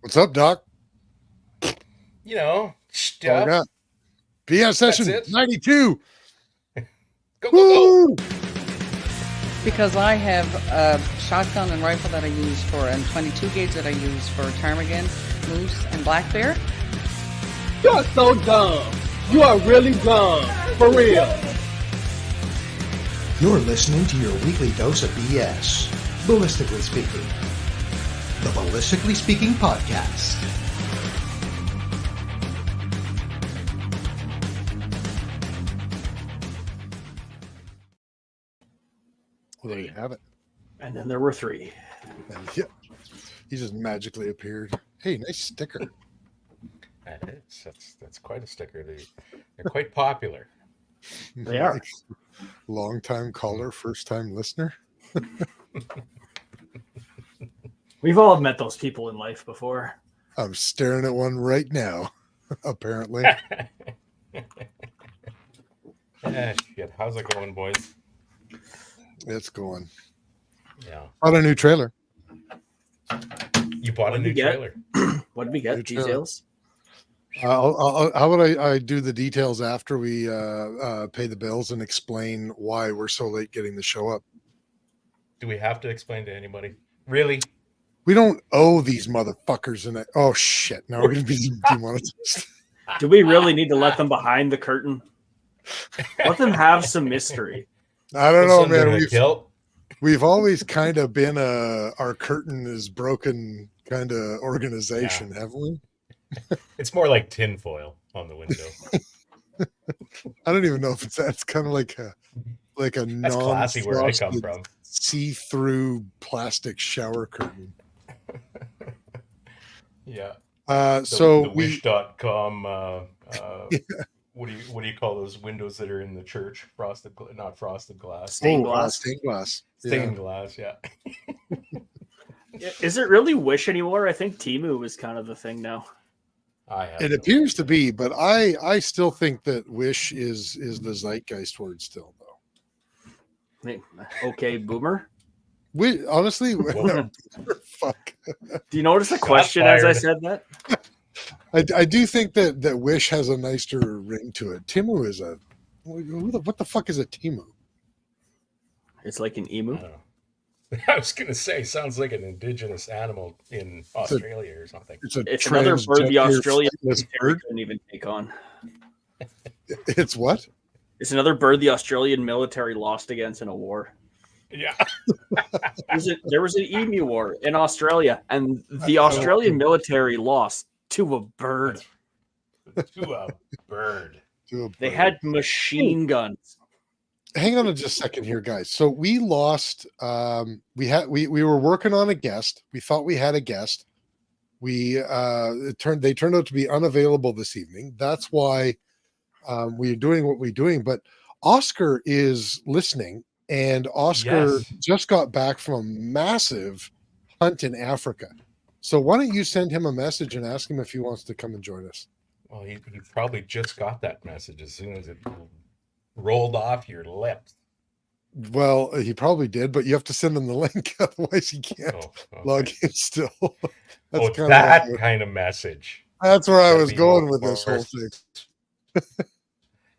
What's up, Doc? All I Stuff. got. BS That's session it. 92. Go, go, go. Woo! Because I have a shotgun and rifle that I use for, and 22 gauge that I use for ptarmigan, moose, and black bear. You're so dumb. You are really dumb. For real. You're listening to your weekly dose of BS, Ballistically Speaking. The Ballistically Speaking Podcast. Well, there you have it. And then there were three. And yeah, he just magically appeared. Hey, nice sticker. That is. That's quite a sticker. They're quite popular. They are. Long time caller, first time listener. We've all met those people in life before. I'm staring at one right now, apparently. Shit. How's it going, boys? It's going. Yeah. Bought a new trailer. You bought a What'd new you get? trailer. What did we get? New trailer. Details? How would I do the details after we pay the bills and explain why we're so late getting the show up? Do we have to explain to anybody? Really? We don't owe these motherfuckers an. Oh shit! Now we're gonna be demonetized. Do we really need to let them behind the curtain? Let them have some mystery. I don't know, man. We've We've always kind of been our curtain is broken kind of organization, haven't we? It's more like tinfoil on the window. I don't even know if that's kind of like a That's classy where I come from. see-through plastic shower curtain. Yeah. So the wish.com what do you call those windows that are in the church? Not frosted glass. Stained glass. Stained glass. Stained glass, yeah. Is it really Wish anymore? I think Temu is kind of the thing now. It appears to be, but I still think that Wish is the zeitgeist word still, though. Okay, boomer. We honestly, fuck. Do you notice the question as I said that? I do think that Wish has a nicer ring to it. Timu is what the fuck is a Timu? It's like an emu. I was gonna say, sounds like an indigenous animal in Australia or something. It's another bird the Australian military bird. couldn't even take on. It's what? It's another bird the Australian military lost against in a war. Yeah. There was an emu war in Australia, and the Australian military lost to a bird. To a bird. They had machine guns. Hang on just a second here, guys. So we lost. We were working on a guest. We thought we had a guest. They turned out to be unavailable this evening. That's why we're doing what we're doing. But Oscar is listening, and Oscar just got back from a massive hunt in Africa. So why don't you send him a message and ask him if he wants to come and join us? Well, he probably just got that message as soon as it rolled off your lips. Well, he probably did, but you have to send him the link, otherwise he can't log in still. That's kind of message. That's where I was going with this whole thing.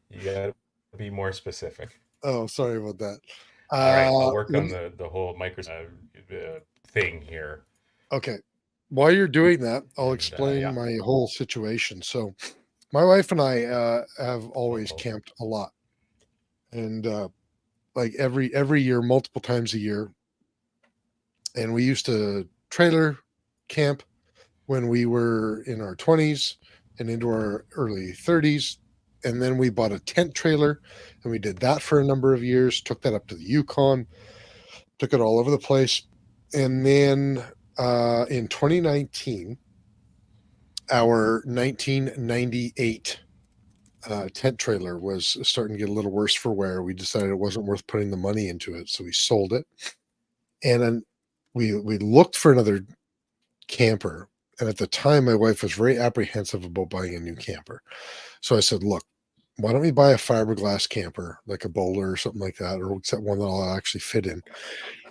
You gotta be more specific. Oh, sorry about that. All right, I'll work on the whole Microsoft thing here. Okay. While you're doing that, I'll explain my whole situation. So my wife and I have always camped a lot. And like every year, multiple times a year. And we used to trailer camp when we were in our 20s and into our early 30s. And then we bought a tent trailer, and we did that for a number of years, took that up to the Yukon, took it all over the place. And then in 2019, our 1998 tent trailer was starting to get a little worse for wear. We decided it wasn't worth putting the money into it, so we sold it. And then we looked for another camper. And at the time, my wife was very apprehensive about buying a new camper. So I said, look, why don't we buy a fiberglass camper, like a Bowler or something like that, or one that I'll actually fit in.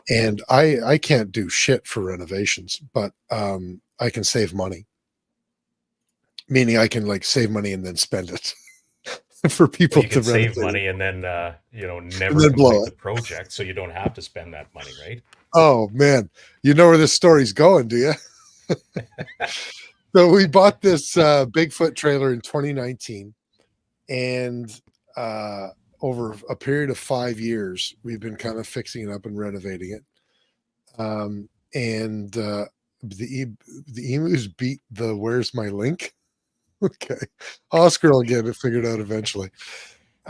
And I can't do shit for renovations, but I can save money. Meaning I can like save money and then spend it for people Well, you to can save renovate. money and then never then blow complete it. the project, so you don't have to spend that money, right? Oh man, you know where this story's going, do you? So we bought this Bigfoot trailer in 2019, and over a period of 5 years, we've been kind of fixing it up and renovating it. And the emus beat the "Where's my link?" Okay, Oscar will get it figured out eventually.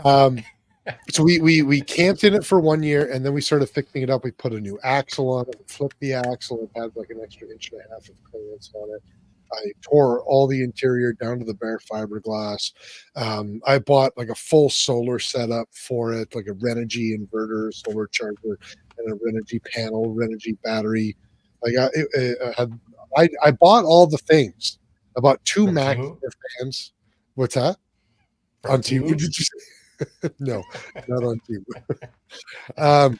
So we camped in it for 1 year, and then we started fixing it up. We put a new axle on it, we flipped the axle, it had like an extra 1.5 inches of clearance on it. I tore all the interior down to the bare fiberglass. I bought like a full solar setup for it, like a Renogy inverter, solar charger, and a Renogy panel, Renogy battery. Like I bought all the things. I bought 2 From Mac Temu? fans. What's that? From On Temu? Temu? Did you say? No, not on Temu.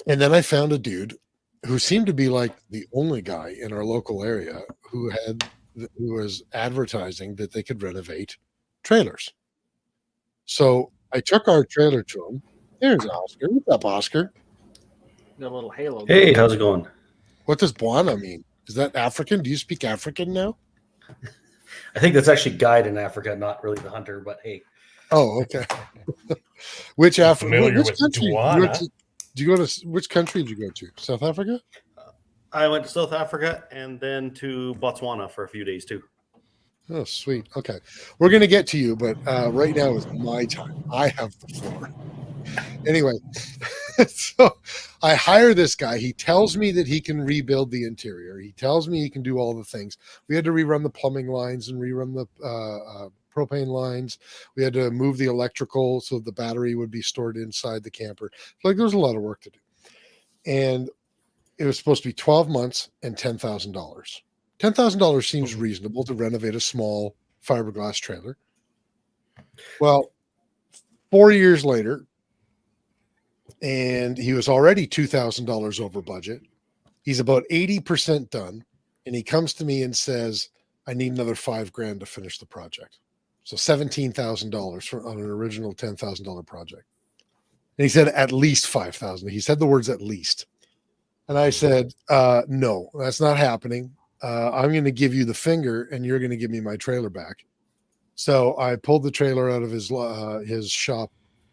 And then I found a dude who seemed to be like the only guy in our local area who was advertising that they could renovate trailers. So I took our trailer to him. There's Oscar. What's up, Oscar? Got a little halo. Hey, how's it going? What does Buana mean? Is that African? Do you speak African now? I think that's actually guide in Africa, not really the hunter, but hey. Oh, okay. Which African? Familiar Which with country? Duana. Do you go to which country did you go to? South Africa? I went to South Africa and then to Botswana for a few days too. Oh, sweet. Okay. We're going to get to you, but right now is my time. I have the floor. Anyway, so I hire this guy. He tells me that he can rebuild the interior. He tells me he can do all the things. We had to rerun the plumbing lines and rerun the propane lines. We had to move the electrical so the battery would be stored inside the camper. Like there's a lot of work to do. And it was supposed to be 12 months and $10,000. $10,000 seems reasonable to renovate a small fiberglass trailer. Well, 4 years later, and he was already $2,000 over budget. He's about 80% done. And he comes to me and says, I need another $5,000 to finish the project. So $17,000 on an original $10,000 project. And he said, at least 5,000. He said the words at least. And I said, no, that's not happening. I'm going to give you the finger and you're going to give me my trailer back. So I pulled the trailer out of his shop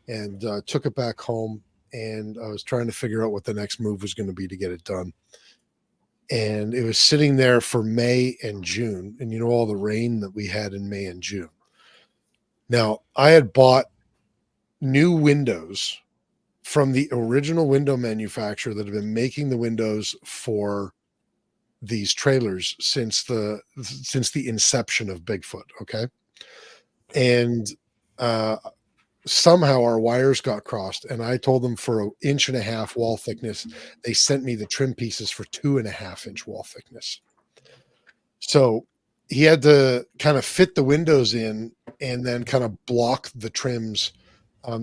and took it back home. And I was trying to figure out what the next move was going to be to get it done. And it was sitting there for May and June. And you know, all the rain that we had in May and June. Now, I had bought new windows from the original window manufacturer that had been making the windows for these trailers since the inception of Bigfoot. Okay. And somehow our wires got crossed, and I told them for 1.5 inch wall thickness. They sent me the trim pieces for 2.5 inch wall thickness. So he had to kind of fit the windows in and then kind of block the trims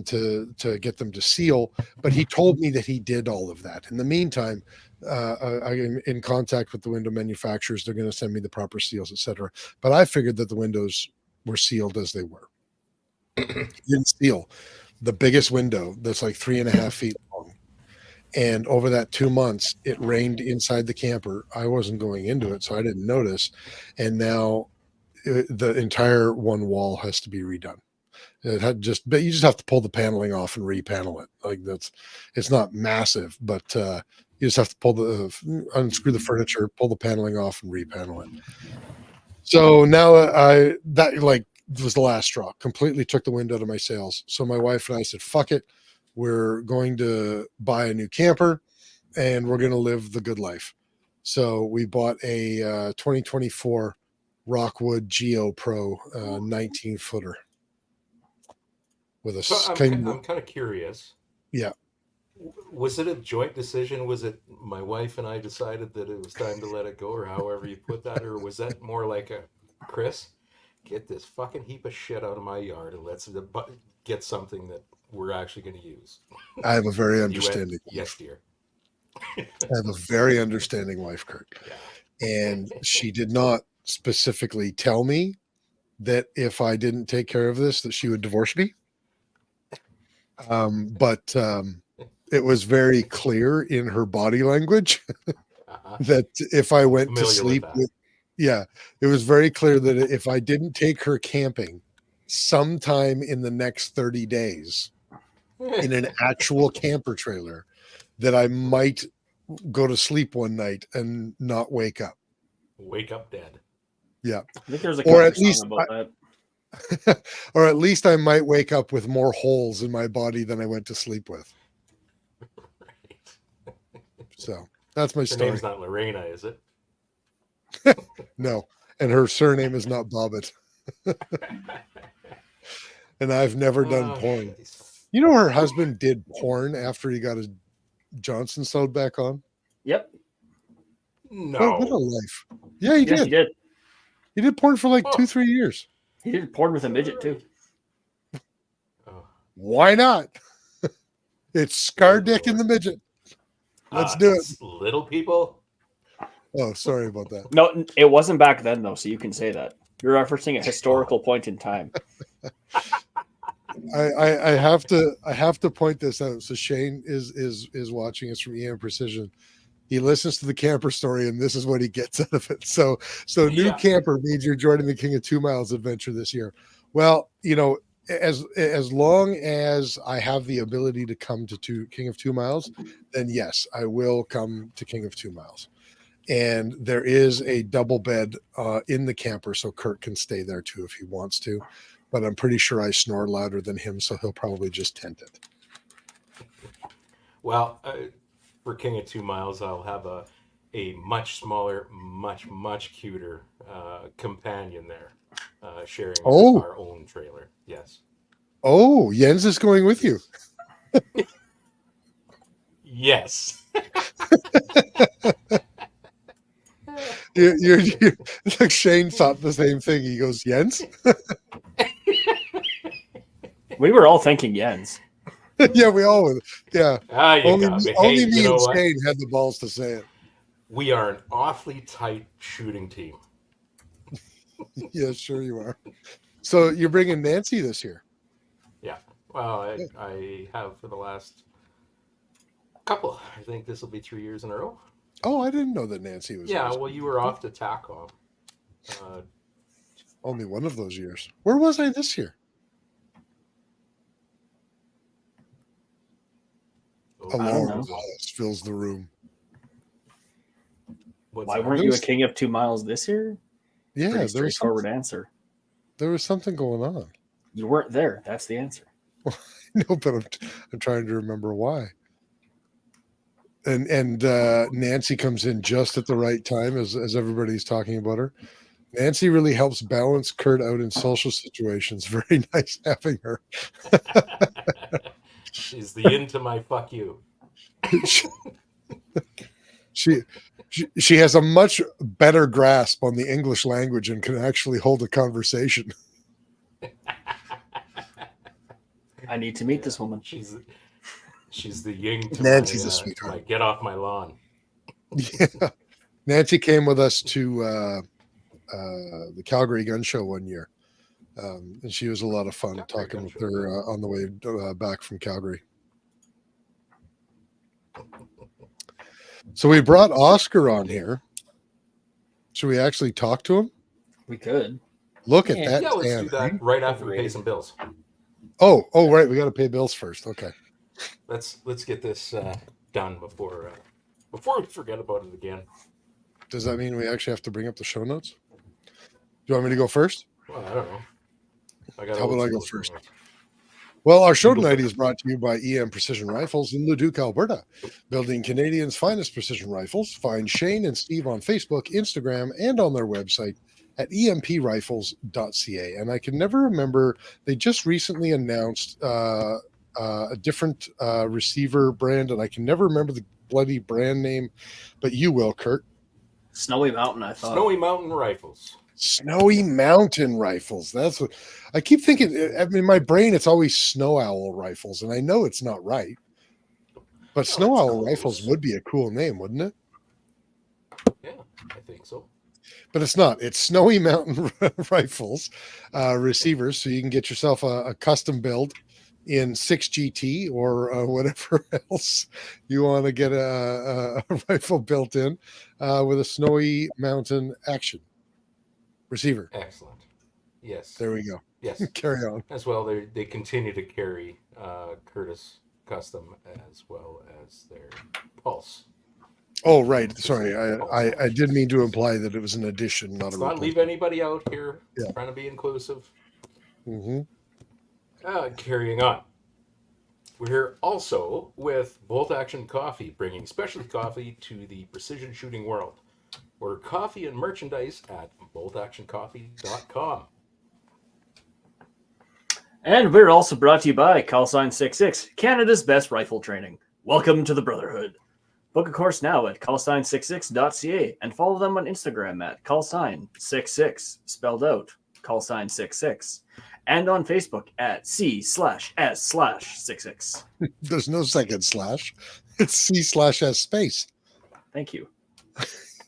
to get them to seal. But he told me that he did all of that. In the meantime, I'm in contact with the window manufacturers. They're going to send me the proper seals, etc. But I figured that the windows were sealed as they were. He didn't seal the biggest window that's like 3.5 feet long. And over that 2 months, it rained inside the camper. I wasn't going into it, so I didn't notice. And now the entire one wall has to be redone. But you just have to pull the paneling off and repanel it. Like it's not massive, but you just have to unscrew the furniture, pull the paneling off, and repanel it. So now that was the last straw. Completely took the wind out of my sails. So my wife and I said, "Fuck it, we're going to buy a new camper, and we're going to live the good life." So we bought a 2024 Rockwood Geo Pro 19-footer. With a So I'm kind of curious. Yeah. Was it a joint decision? Was it my wife and I decided that it was time to let it go, or however you put that? Or was that more like a, Chris, get this fucking heap of shit out of my yard and let's get something that we're actually going to use? I have a very understanding. Yes, dear. I have a very understanding wife, Kurt. Yeah. And she did not specifically tell me that if I didn't take care of this, that she would divorce me. But it was very clear in her body language Uh-huh. that if I went Familiar to with sleep that. with, yeah, it was very clear that if I didn't take her camping sometime in the next 30 days in an actual camper trailer, that I might go to sleep one night and not wake up. Wake up dead. Yeah. I think there's a Or at country least song about that. Or at least I might wake up with more holes in my body than I went to sleep with. Right. So that's my Her story. name's not Lorena, is it? No. And her surname is not Bobbitt. And I've never done Oh, porn. jeez. You know, her husband did porn after he got his Johnson sewed back on. Yep. What a No. life. Yeah, he Yeah, did. he did. He did porn for like Oh. 2-3 years. He did porn with a midget too. Oh. Why not? It's Scar Dick and the Midget. Let's do it. It's little people. Oh, sorry about that. No, it wasn't back then though, so you can say that. You're referencing a historical point in time. I have to point this out. So Shane is watching us from EM Precision. He listens to the camper story, and this is what he gets out of it. So new Yeah. camper means you're joining the King of 2 Miles adventure this year. Well, you know, as long as I have the ability to come to King of 2 Miles, then yes, I will come to King of 2 Miles. And there is a double bed in the camper, so Kurt can stay there too if he wants to. But I'm pretty sure I snore louder than him, so he'll probably just tent it. Well, for King of 2 Miles, I'll have a much smaller, much cuter companion there, sharing our own trailer. Yes. Oh, Jens is going with you. Yes. You're like Shane thought the same thing. He goes, Jens? We were all thinking Jens. Yeah, we all would. Yeah. You Only got me. only Hey, me you know and what? Shane had the balls to say it. We are an awfully tight shooting team. Yeah, sure you are. So you're bringing Nancy this year. Yeah. Well, I have for the last couple. I think this will be 3 years in a row. Oh, I didn't know that Nancy was. Yeah. yours. Well, you were off to TACOM. Only one of those years. Where was I this year? A Oh, I don't long know. silence fills the room. what's Why that? weren't you a King of 2 Miles this year? Yeah, Pretty straightforward answer. there was something going on. You weren't there. That's the answer. No, but I'm trying to remember why. And Nancy comes in just at the right time as everybody's talking about her. Nancy really helps balance Kurt out in social situations. Very nice having her. She's the into my fuck you. She has a much better grasp on the English language and can actually hold a conversation. I need to meet this woman. She's the yin to Nancy's my, a sweetheart. my get off my lawn. Yeah. Nancy came with us to the Calgary Gun Show one year. And she was a lot of fun Calgary talking Gun with Show. her on the way back from Calgary. So we brought Oscar on here. Should we actually talk to him? We could. Look at Yeah. that. Yeah, let's tan, do that eh? right after we pay some bills. Oh, right. We got to pay bills first. Okay. Let's get this done before we forget about it again. Does that mean we actually have to bring up the show notes? Do you want me to go first? Well, I don't know. How about I go first? Well, our show tonight is brought to you by EM Precision Rifles in Leduc, Alberta. Building Canadians' finest precision rifles. Find Shane and Steve on Facebook, Instagram, and on their website at emprifles.ca. And I can never remember, they just recently announced a different receiver brand, and I can never remember the bloody brand name, but you will, Kurt. Snowy Mountain, I thought. Snowy Mountain Rifles. Snowy Mountain Rifles. That's what I keep thinking. I mean, in my brain, it's always Snow Owl Rifles, and I know it's not right. But Snow that's Owl close. Rifles would be a cool name, wouldn't it? Yeah, I think so. But it's not. It's Snowy Mountain Rifles receivers, so you can get yourself a custom build in 6GT or whatever else you want to get a rifle built in with a Snowy Mountain action receiver. Excellent. Yes. There we go. Yes. Carry on. As well, they continue to carry Curtis Custom as well as their Pulse. Oh, right. Sorry, I did mean to imply that it was an addition, not Let's a not leave replacement. anybody out here. Yeah. Trying to be inclusive. Mhm. Carrying on. We're here also with Bolt Action Coffee, bringing specialty coffee to the precision shooting world. Order coffee and merchandise at boltactioncoffee.com. And we're also brought to you by Callsign 66, Canada's best rifle training. Welcome to the Brotherhood. Book a course now at callsign66.ca and follow them on Instagram at callsign66, spelled out, callsign66, and on Facebook at C/S/66. There's no second slash. It's C/S space. Thank you.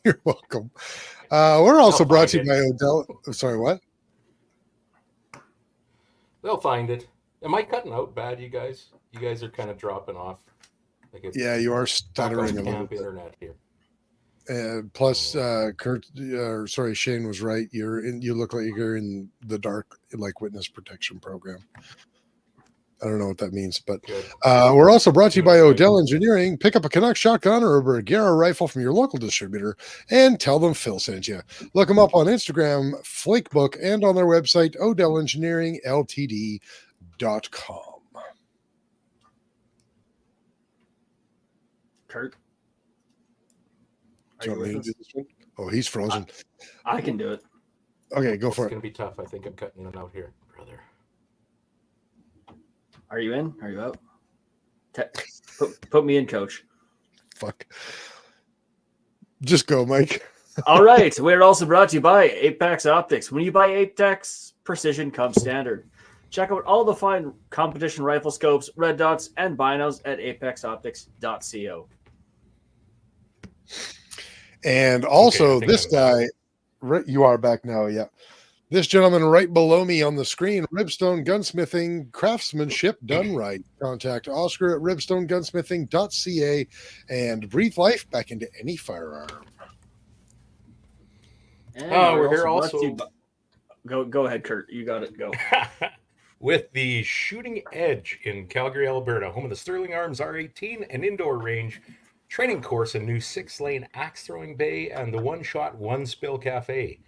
You're welcome. We're also I'll brought to you find by Odell. Sorry, what? They'll find it. Am I cutting out bad, you guys? You guys are kind of dropping off. Like it's Yeah, you are back on stuttering a little camp bit. internet here. Plus, Shane was right. You look like you're in the dark, like witness protection program. I don't know what that means, but Good. we're also brought to you by Odell Engineering. Pick up a Canuck shotgun or a Bergara rifle from your local distributor and tell them Phil sent you. Look them up on Instagram, Flakebook, and on their website, odellengineeringltd.com. Kurt? Do you want me to do this one? Oh, he's frozen. I can do it. Okay, go It's for going it. to be tough. I think I'm cutting in and out here, brother. Are you in? Are you out? Put me in, coach. Fuck. Just go, Mike. All right. We're also brought to you by Apex Optics. When you buy Apex, precision comes standard. Check out all the fine competition rifle scopes, red dots, and binos at apexoptics.co. And also, Okay, I think this I'm guy, right, you are back now, yeah. This gentleman right below me on the screen, Ribstone Gunsmithing, craftsmanship done right. Contact Oscar at ribstonegunsmithing.ca and breathe life back into any firearm. And we're here brought to also- you by- Go ahead, Kurt. You got it. Go. With the Shooting Edge in Calgary, Alberta, home of the Sterling Arms R18, an indoor range, training course, a new 6-lane axe throwing bay, and the One Shot One Spill Cafe.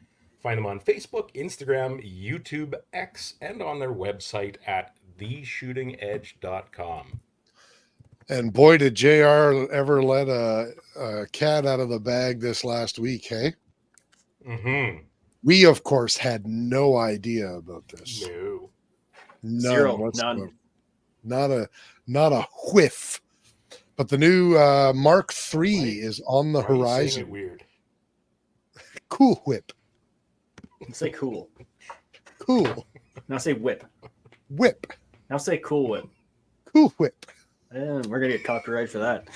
Find them on Facebook, Instagram, YouTube, X, and on their website at theshootingedge.com. And boy, did JR ever let a cat out of the bag this last week, hey? Mm-hmm. We, of course, had no idea about this. No. None Zero. whatsoever. None. Not a whiff. But the new Mark III is on the Why are you saying horizon. it weird? Cool whip. Say cool. Cool Now say whip. whip. Now say cool whip. Cool whip. And we're going to get copyright for that.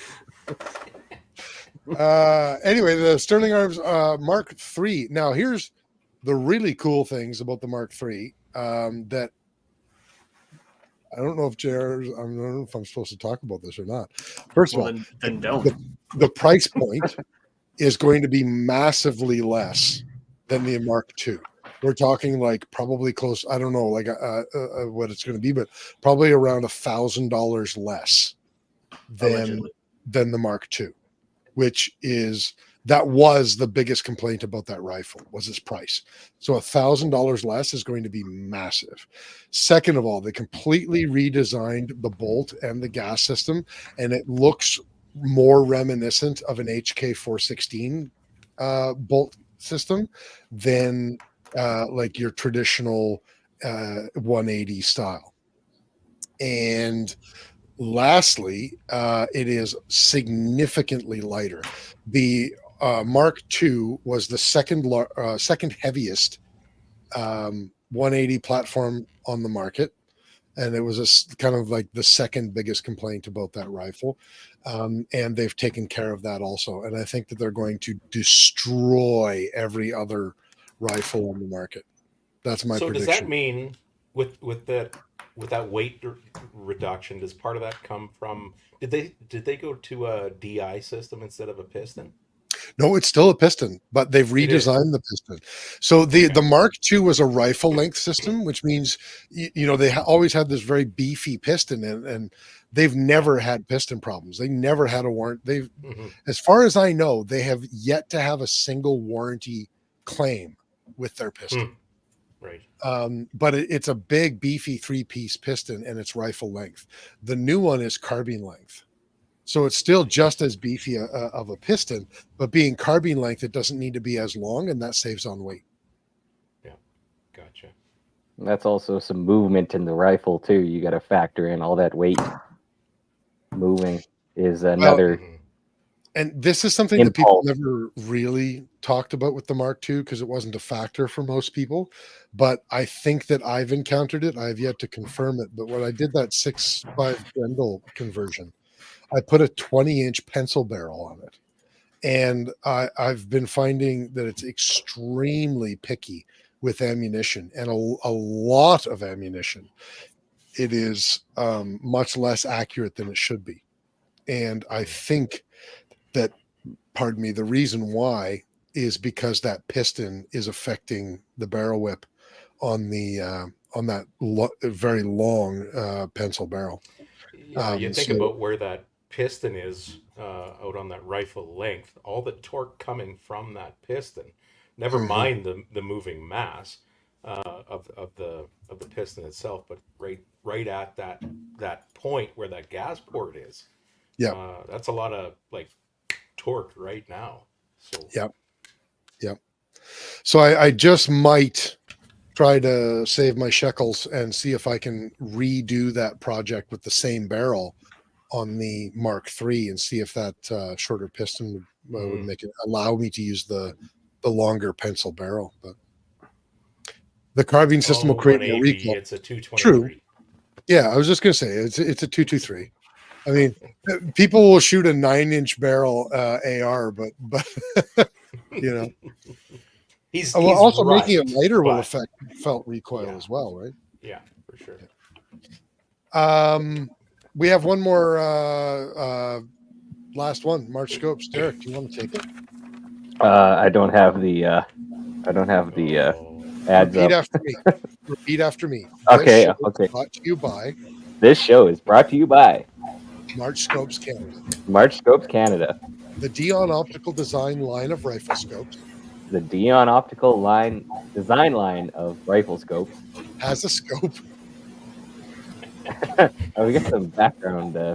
Anyway, the Sterling Arms Mark III. Now, here's the really cool things about the Mark III that I don't know if JR, I don't know if I'm supposed to talk about this or not. First of Well, all, then don't. the price point is going to be massively less than the Mark II. We're talking like probably close. I don't know, like what it's going to be, but probably around $1,000 less Allegedly. than the Mark II, which that was the biggest complaint about that rifle was its price. So $1,000 less is going to be massive. Second of all, they completely redesigned the bolt and the gas system, and it looks more reminiscent of an HK 416 bolt system than like your traditional 180 style. And lastly, it is significantly lighter. The Mark II was the second heaviest 180 platform on the market, and it was kind of like the second biggest complaint about that rifle. And they've taken care of that also. And I think that they're going to destroy every other rifle on the market. That's my So prediction. does that mean with that weight reduction, does part of that come from? Did they go to a DI system instead of a piston? No, it's still a piston, but they've It is. redesigned the piston. So the Okay. Mark II was a rifle length system, which means they always had this very beefy piston, and they've never had piston problems. They never had a warrant. As far as I know, they have yet to have a single warranty claim with their piston. Right. But it's a big beefy 3-piece piston, and it's rifle length. The new one is carbine length. So it's still just as beefy of a piston, but being carbine length, it doesn't need to be as long, and that saves on weight. Yeah, gotcha. That's also some movement in the rifle too. You got to factor in all that weight. Moving is another. And this is something that people Impulse. never really talked about with the Mark II because it wasn't a factor for most people. But I think that I've encountered it. I've yet to confirm it. But when I did that 6.5 Grendel conversion, I put a 20-inch pencil barrel on it. And I've been finding that it's extremely picky with ammunition, and a lot of ammunition. It is much less accurate than it should be. And I think that, pardon me, the reason why is because that piston is affecting the barrel whip on that very long pencil barrel. Yeah, you think about where that piston is out on that rifle length, all the torque coming from that piston, never mind the moving mass of the piston itself, but right at that point where that gas port is. Yeah, that's a lot of like torque right now. So yep. So I just might try to save my shekels and see if I can redo that project with the same barrel on the Mark III and see if that shorter piston would make it allow me to use the longer pencil barrel. But the carbine system will create more recoil. It's a 223. True. Yeah, I was just gonna say it's a 223. I mean, people will shoot a 9-inch barrel AR, but you know, he's also right, making it lighter will but- affect felt recoil as well, right? Yeah, for sure. We have one more last one. March Scopes. Derek, do you want to take it? I don't have the ads Repeat up. after me. Repeat after me. Okay, This show is okay. Brought to you by This show is brought to you by March Scopes Canada, March Scopes Canada, the Dion Optical Design line of rifle scopes, the Dion Optical design line of rifle scopes. has a scope. Oh, we got some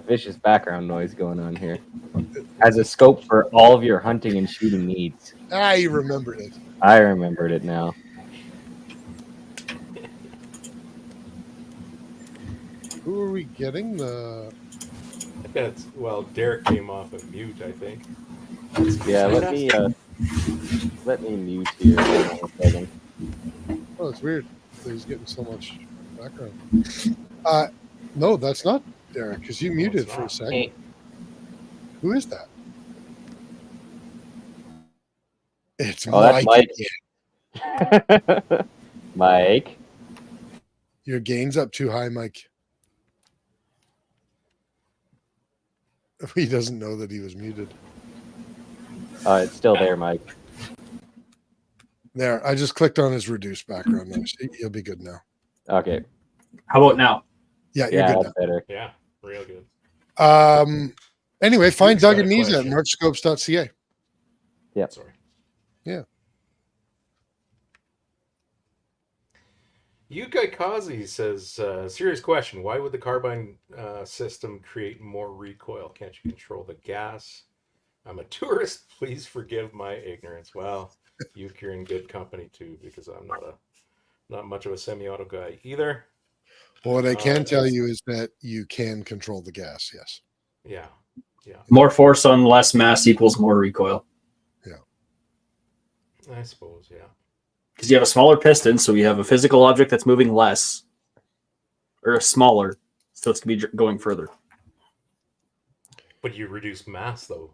vicious background noise going on here. Has a scope for all of your hunting and shooting needs. You remembered it. I remembered it now. Who are we getting? Derek came off of mute, I think. Yeah, let me mute here for a second. Oh, it's weird. He's getting so much background. No, that's not Derek, because you muted it's for a not. second. Who is that? It's Oh, that's Mike. Mike. again. Mike. Your gain's up too high, Mike. He doesn't know that he was muted. It's still there, Mike. There, I just clicked on his reduced background noise. He'll be good now. Okay. How about now? Yeah, you're Yeah, good that's better. Yeah, real good. now. Anyway, find Luke's got Doug a and Nisa at question. marchscopes.ca. Yep. Sorry. Yeah. Yukai Kazi says, serious question. Why would the carbine system create more recoil? Can't you control the gas? I'm a tourist. Please forgive my ignorance. Well, you're in good company too, because I'm not much of a semi-auto guy either. Well, what I can tell that's- you is that you can control the gas. Yes. Yeah. More force on less mass equals more recoil. I suppose, yeah. Because you have a smaller piston, so you have a physical object that's moving less. or smaller, so it's going to be going further. But you reduce mass though,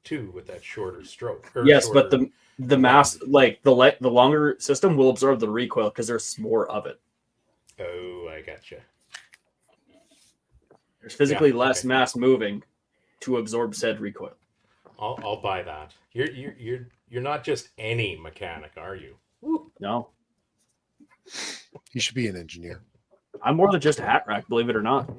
too, with that shorter stroke. Or Yes, but shorter- the mass, like the longer system, will absorb the recoil because there's more of it. Oh, I gotcha. There's physically Yeah, less okay. mass moving to absorb said recoil. I'll buy that. You're not just any mechanic, are you? Woo. No, You should be an engineer. I'm more than just a hat rack, believe it or not.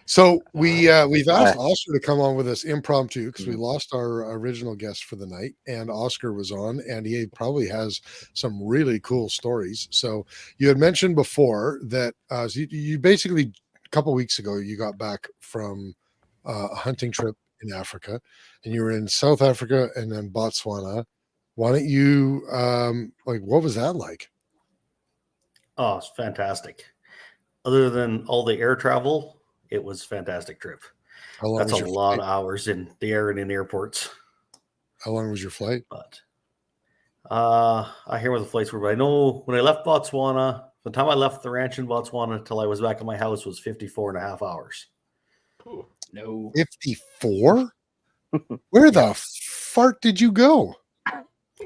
So we've asked Oscar to come on with us impromptu because we lost our original guest for the night, and Oscar was on, and he probably has some really cool stories. So you had mentioned before that you basically a couple weeks ago you got back from a hunting trip in Africa, and you were in South Africa and then Botswana. Why don't you what was that like? Oh, it's fantastic. Other than all the air travel, it was a fantastic trip. How long That's was a your lot flight? of hours in the air and in airports. How long was your flight? But I hear what the flights were. But I know when I left Botswana, the time I left the ranch in Botswana till I was back at my house was 54 and a half hours. Ooh. No. 54? Where the fart did you go?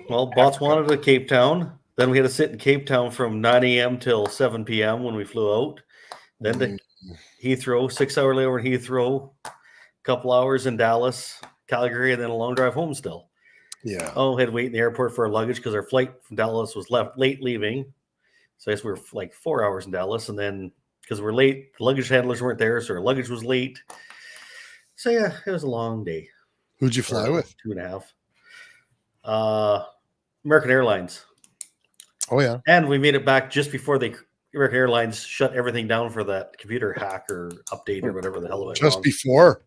Well, Botswana to Cape Town. Then we had to sit in Cape Town from 9 a.m. till 7 p.m. when we flew out. Then to Heathrow, 6-hour layover in Heathrow, a couple hours in Dallas, Calgary, and then a long drive home still. Yeah. Oh, had to wait in the airport for our luggage because our flight from Dallas was late leaving. So I guess we were like 4 hours in Dallas. And then because we're late, the luggage handlers weren't there. So our luggage was late. So yeah, it was a long day. Who'd you fly with? 2.5. American Airlines. Oh yeah. And we made it back just before the American Airlines shut everything down for that computer hack or update or whatever the hell it went Just wrong. before.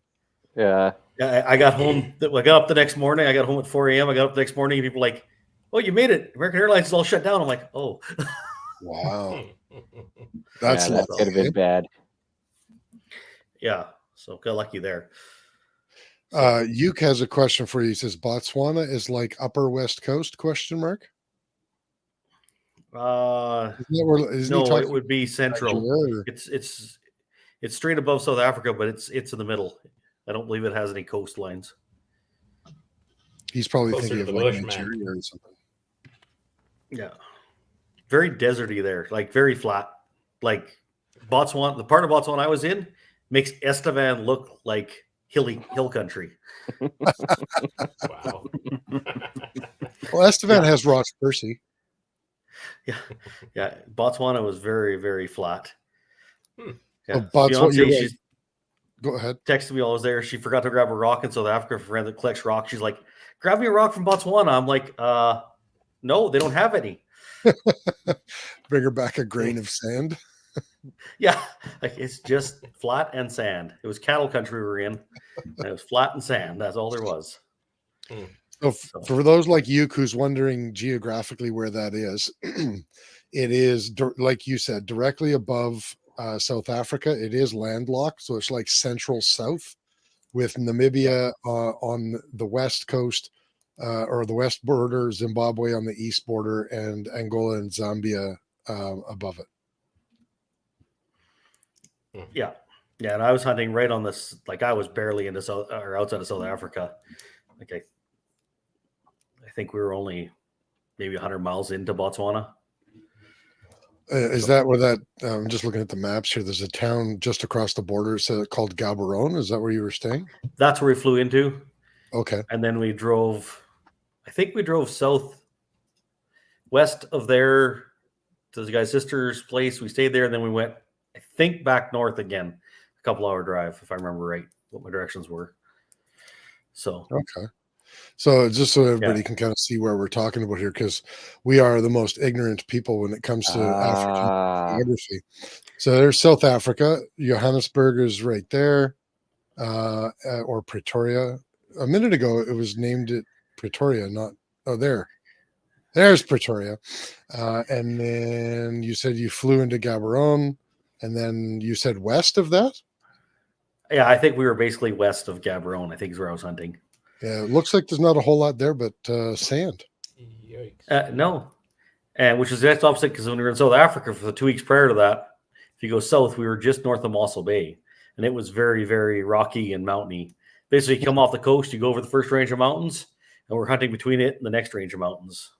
Yeah. Yeah, I got home. I got up the next morning. I got home at 4 a.m. I got up the next morning, and people were like, "Oh, you made it! American Airlines is all shut down." I'm like, "Oh, Wow. That's Yeah, that lucky, could have been eh? bad. yeah." So got lucky there. Yuke has a question for you. He says Botswana is like Upper West Coast? Question mark. Isn't he No, talking it would be central. Nigeria or- It's straight above South Africa, but it's in the middle. I don't believe it has any coastlines. He's probably Closer thinking to of the like bush, man. Nigeria or something. Yeah, very deserty there, like very flat. Like Botswana, the part of Botswana I was in makes Estevan look like hill country. Wow. Well, Estevan has Ross Percy. Yeah. Botswana was very, very flat. Hmm. Yeah. Oh, Botswana, you're Fiancé, right. she's Go ahead. texted me while I was there. She forgot to grab a rock in South Africa for a friend that collects rocks. She's like, "Grab me a rock from Botswana." I'm like, no, they don't have any. Bring her back a grain of sand. Yeah, like it's just flat and sand. It was cattle country we were in. And it was flat and sand. That's all there was. So for those like you who's wondering geographically where that is, it is like you said, directly above South Africa. It is landlocked, so it's like central south, with Namibia on the west coast or the west border, Zimbabwe on the east border, and Angola and Zambia above it. Yeah. Yeah. And I was hunting right on this, like I was barely into South or outside of South Africa. Like I think we were only maybe 100 miles into Botswana. Is that where that? I'm just looking at the maps here. There's a town just across the border called Gaborone. Is that where you were staying? That's where we flew into. Okay. And then we drove, I think we drove south west of there to the guy's sister's place. We stayed there. And then we went, I think, back north again, a couple hour drive, if I remember right, what my directions were. So, Okay. So just so everybody can kind of see where we're talking about here, because we are the most ignorant people when it comes to African geography. So there's South Africa. Johannesburg is right there, or Pretoria. A minute ago, it was named it Pretoria, not there's Pretoria. And then you said you flew into Gaborone, and then you said west of that. yeah, I think we were basically west of Gaborone, I think is where I was hunting. Yeah, it looks like there's not a whole lot there, but sand. Yikes. No, and which is the next opposite because when we were in South Africa for the 2 weeks prior to that, if you go south, we were just north of Mossel Bay, and it was very, very rocky and mountainy. Basically, you come off the coast, you go over the first range of mountains, and we're hunting between it and the next range of mountains.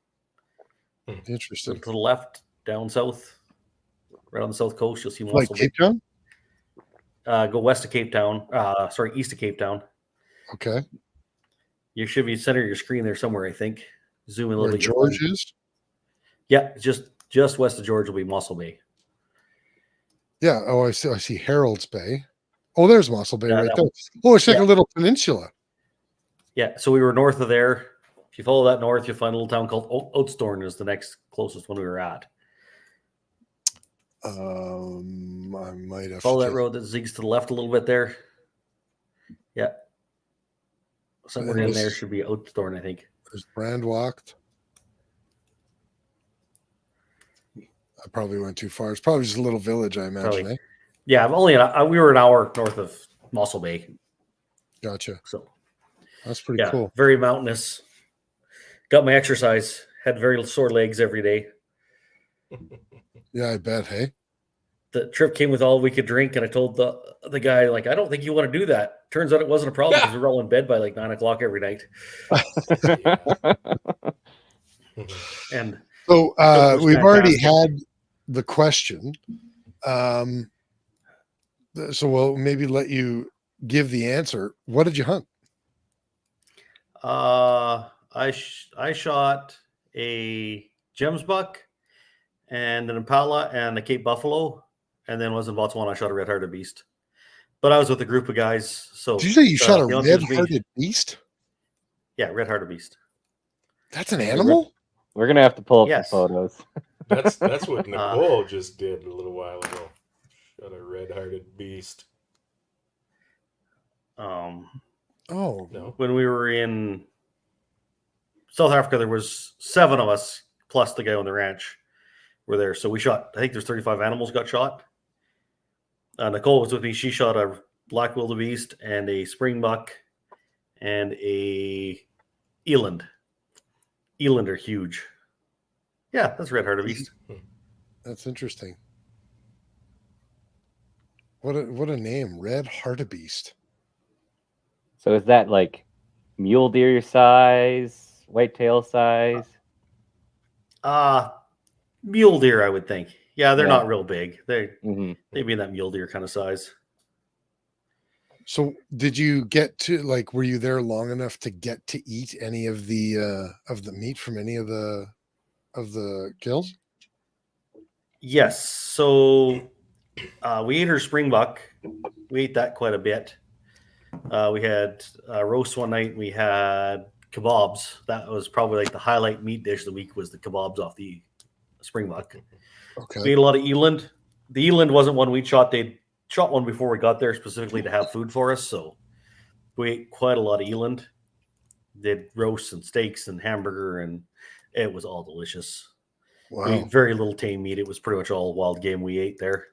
So Interesting. to the left, down south, right on the south coast, you'll see Like Mossel Cape Town? Bay. Go west of Cape Town. East of Cape Town. Okay. You should be center of your screen there somewhere, I think. Zoom in a Where little bit. George is? Yeah, just west of George will be Mossel Bay. Yeah. Oh, I see Harold's Bay. Oh, there's Mossel Bay Yeah, right that there. one. Oh, it's like Yeah. a little peninsula. Yeah, so we were north of there. If you follow that north, you'll find a little town called Oatsthorn is the next closest one we were at. I might have Follow to that road that zigs to the left a little bit there. Yeah. Somewhere in there should be Oatsthorn, I think. There's Brandwalked. I probably went too far. It's probably just a little village, I imagine. Probably. Eh? Yeah, we were an hour north of Mossel Bay. Gotcha. So That's pretty yeah, cool. very mountainous. Got my exercise. Had very sore legs every day. Yeah, I bet. Hey. The trip came with all we could drink, and I told the guy, like, I don't think you want to do that. Turns out it wasn't a problem because we were all in bed by like 9 o'clock every night. And So It was we've already fantastic. had the question. So we'll maybe let you give the answer. What did you hunt? I shot a Gems buck and an impala and a Cape buffalo, and then was in Botswana. I shot a red-hearted beast, but I was with a group of guys. So Did you say you shot a the hunt was me. red-hearted beast? Yeah, red-hearted beast. That's an animal? We're gonna have to pull up Yes. the photos. That's what Nicole just did a little while ago. Shot a red-hearted beast. Oh, No, When we were in South Africa, there was 7 of us plus the guy on the ranch were there. So we shot, I think there's 35 animals got shot. Nicole was with me. She shot a black wildebeest and a springbuck and a eland. Eland are huge. Yeah, that's red-hearted beast. that's interesting. What a name, Red Hartebeest. So is that like mule deer size, whitetail size? Mule deer, I would think. Yeah, they're Yeah. not real big. They'd Hmm. be in that mule deer kind of size. So did you get to were you there long enough to get to eat any of the meat from any of the kills? Yes. So we ate our springbuck. We ate that quite a bit. We had roast one night. We had kebabs. That was probably like the highlight meat dish of the week was the kebabs off the springbuck. Okay. We ate a lot of eland. The eland wasn't one we shot. They shot one before we got there specifically to have food for us. So we ate quite a lot of eland. Did roasts and steaks and hamburger, and it was all delicious. We Wow. ate very little tame meat. It was pretty much all wild game we ate there.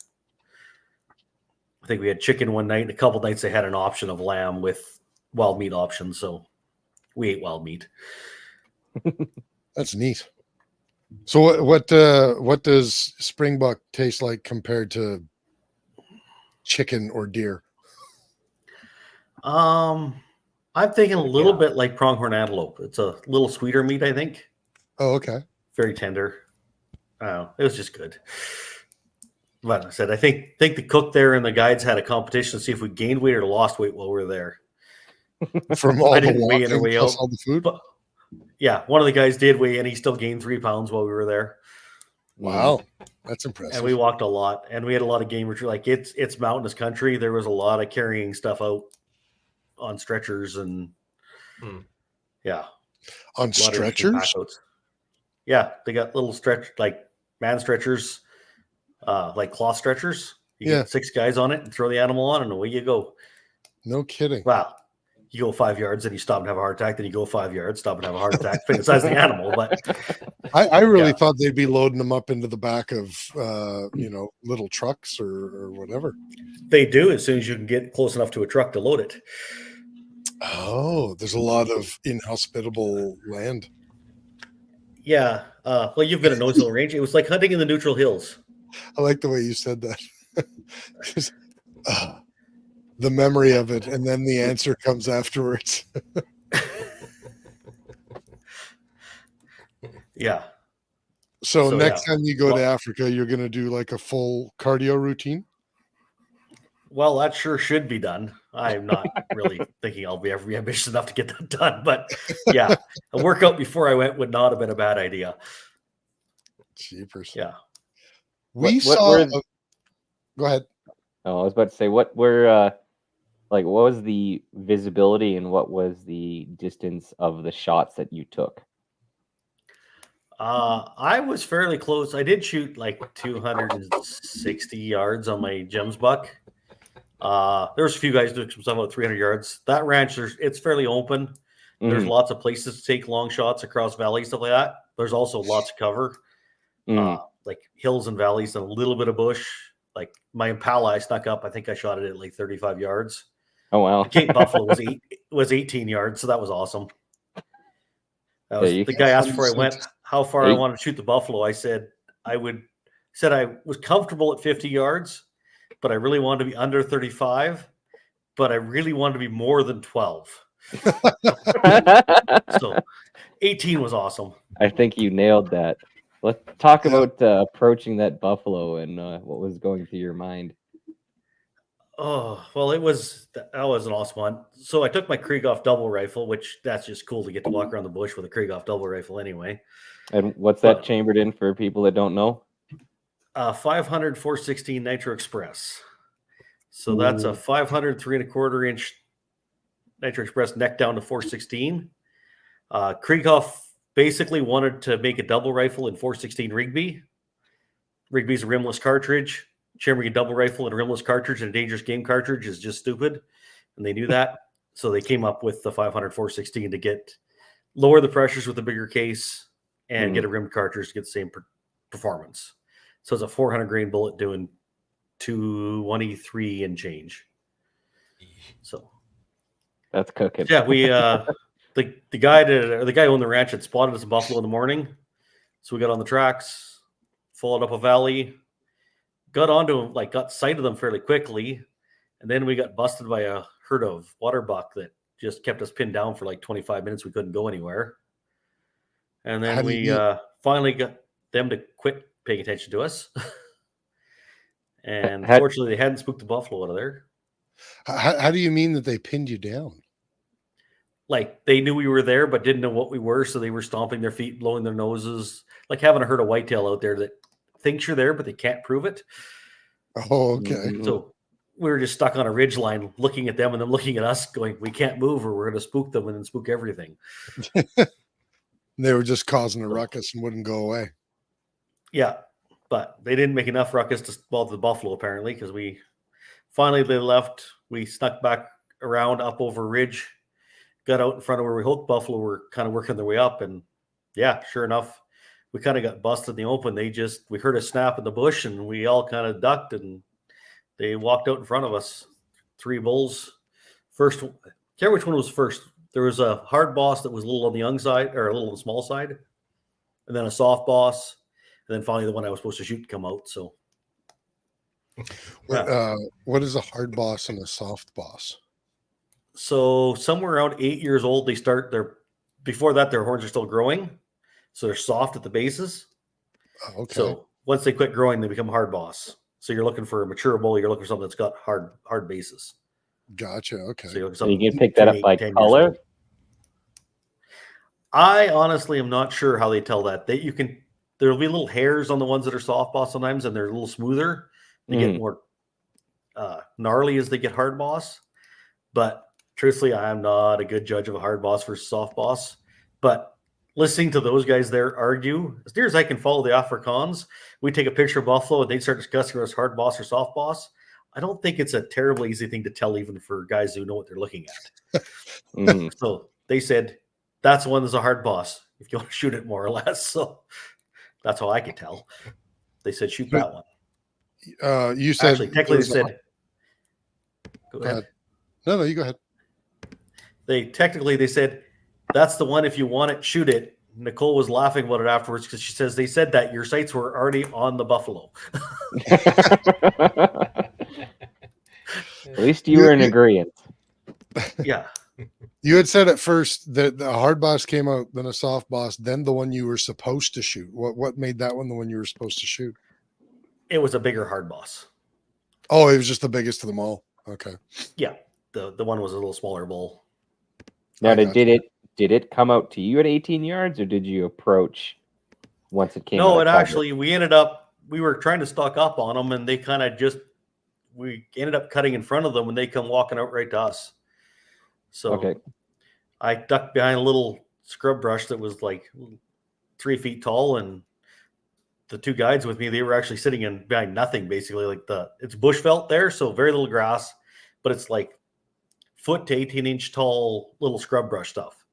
I think we had chicken one night, and a couple nights they had an option of lamb with wild meat options. So we ate wild meat. That's neat. So what does springbuck taste like compared to chicken or deer? I'm thinking a little bit like pronghorn antelope. It's a little sweeter meat, I think. Oh, okay. Very tender. It was just good. But I said, I think the cook there and the guides had a competition to see if we gained weight or lost weight while we were there. From all the didn't weigh in or walking weigh plus out. all the food. But yeah, one of the guys did weigh in. He still gained 3 pounds while we were there. Wow, that's impressive. And we walked a lot, and we had a lot of game retreat. Like it's mountainous country. There was a lot of carrying stuff out on stretchers and yeah, On a lot of interesting stretchers. packouts. Yeah, they got little man stretchers, like cloth stretchers. You Yeah. get 6 guys on it and throw the animal on, and away you go. No kidding. Wow. You go 5 yards, and you stop and have a heart attack. Then you go 5 yards, stop and have a heart attack. Depending on the size of the animal, but I really Yeah. thought they'd be loading them up into the back of little trucks or whatever. they do as soon as you can get close enough to a truck to load it. Oh, there's a lot of inhospitable land. Yeah. Well, you've been at Nose Hill Range. It was like hunting in the neutral hills. I like the way you said that. 'Cause, the memory of it, and then the answer comes afterwards. Yeah. So, So, next yeah. time you go to Well- Africa, you're going to do like a full cardio routine. Well, that sure should be done. I'm not really thinking I'll be ever ambitious enough to get that done, but yeah, a workout before I went would not have been a bad idea. Jeepers. Yeah. We What saw. were- Go ahead. Oh, I was about to say, what was the visibility and what was the distance of the shots that you took? I was fairly close. I did shoot like 260 yards on my gems buck. There was a few guys doing some stuff about 300 yards. That ranch, it's fairly open. There's Mhm. lots of places to take long shots across valleys, stuff like that. There's also lots of cover, Mhm. like hills and valleys and a little bit of bush. Like my Impala, I snuck up. I think I shot it at like 35 yards. Oh wow. The Cape Buffalo was 18 yards, so that was awesome. That was, Yeah, you the can- guy asked before I went how far I Eight. wanted to shoot the buffalo. I said I was comfortable at 50 yards, but I really wanted to be under 35, but I really wanted to be more than 12. So 18 was awesome. I think you nailed that. Let's talk Yeah. about approaching that buffalo and what was going through your mind. Oh, well, that was an awesome one. So I took my Krieghoff double rifle, which that's just cool to get to walk around the bush with a Krieghoff double rifle anyway. And what's that But- chambered in for people that don't know? 500 416 Nitro Express. So that's a 500 3¼ inch Nitro Express neck down to 416. Krieghoff basically wanted to make a double rifle in 416 Rigby. Rigby's a rimless cartridge. Chambering a double rifle and a rimless cartridge and a dangerous game cartridge is just stupid. And they knew that. So they came up with the 500 416 to lower the pressures with a bigger case and get a rimmed cartridge to get the same performance. So it's a 400 grain bullet doing 223 and change. So That's cooking. yeah, we the guy who owned the ranch had spotted us a buffalo in the morning. So we got on the tracks, followed up a valley, got onto him, got sight of them fairly quickly, and then we got busted by a herd of water buck that just kept us pinned down for like 25 minutes. We couldn't go anywhere. And How then do we you- finally got them to quit paying attention to us. And Had- fortunately, they hadn't spooked the buffalo out of there. How do you mean that they pinned you down? Like they knew we were there, but didn't know what we were. So they were stomping their feet, blowing their noses, like having a herd of whitetail out there that thinks you're there, but they can't prove it. Oh, okay. Mhm. So we were just stuck on a ridge line looking at them and them looking at us going, we can't move or we're going to spook them and then spook everything. They were just causing a ruckus and wouldn't go away. Yeah. But they didn't make enough ruckus to bother the buffalo apparently. Cause they left, we snuck back around up over a ridge, got out in front of where we hoped buffalo were kind of working their way up. And yeah, sure enough, we kind of got busted in the open. We heard a snap in the bush and we all kind of ducked and they walked out in front of us. 3 bulls. First, can't remember which one was first. There was a hard boss that was a little on the young side or a little on the small side, and then a soft boss, and then finally the one I was supposed to shoot come out. So, What is a hard boss and a soft boss? so somewhere around 8 years old, they start before that, their horns are still growing. So they're soft at the bases. Oh, okay. So once they quit growing, they become hard boss. So you're looking for a mature bull. You're looking for something that's got hard bases. Gotcha. Okay. So you're looking for So you something can pick that up 8, by 10 years color. old. I honestly am not sure how they tell that. There'll be little hairs on the ones that are soft boss sometimes, and they're a little smoother. They get more gnarly as they get hard boss. But truthfully, I am not a good judge of a hard boss versus soft boss. But listening to those guys there argue, as near as I can follow the Afrikaans, we take a picture of buffalo and they start discussing whether it's hard boss or soft boss. I don't think it's a terribly easy thing to tell, even for guys who know what they're looking at. Mhm. So they said, that's the one that's a hard boss, if you want to shoot it more or less. So that's how I could tell. They said, shoot that one. You said Actually, technically, they there's a- said, go Go ahead. ahead. No, you go ahead. They said, that's the one. If you want it, shoot it. Nicole was laughing about it afterwards because she says they said that your sights were already on the buffalo. At least you were in agreement. Yeah. You had said at first that the hard boss came out, then a soft boss, then the one you were supposed to shoot. What made that one the one you were supposed to shoot? It was a bigger hard boss. Oh, it was just the biggest of them all. Okay. Yeah. The one was a little smaller bull. Now, I gotcha. did it come out to you at 18 yards, or did you approach once it came? No, out it of cover? actually, we were trying to stock up on them, and they kind of we ended up cutting in front of them, and they come walking out right to us. So Okay. I ducked behind a little scrub brush that was like 3 feet tall, and the two guides with me, they were actually sitting in behind nothing, basically. Like it's bush veld there, so very little grass, but it's like foot to 18-inch tall little scrub brush stuff.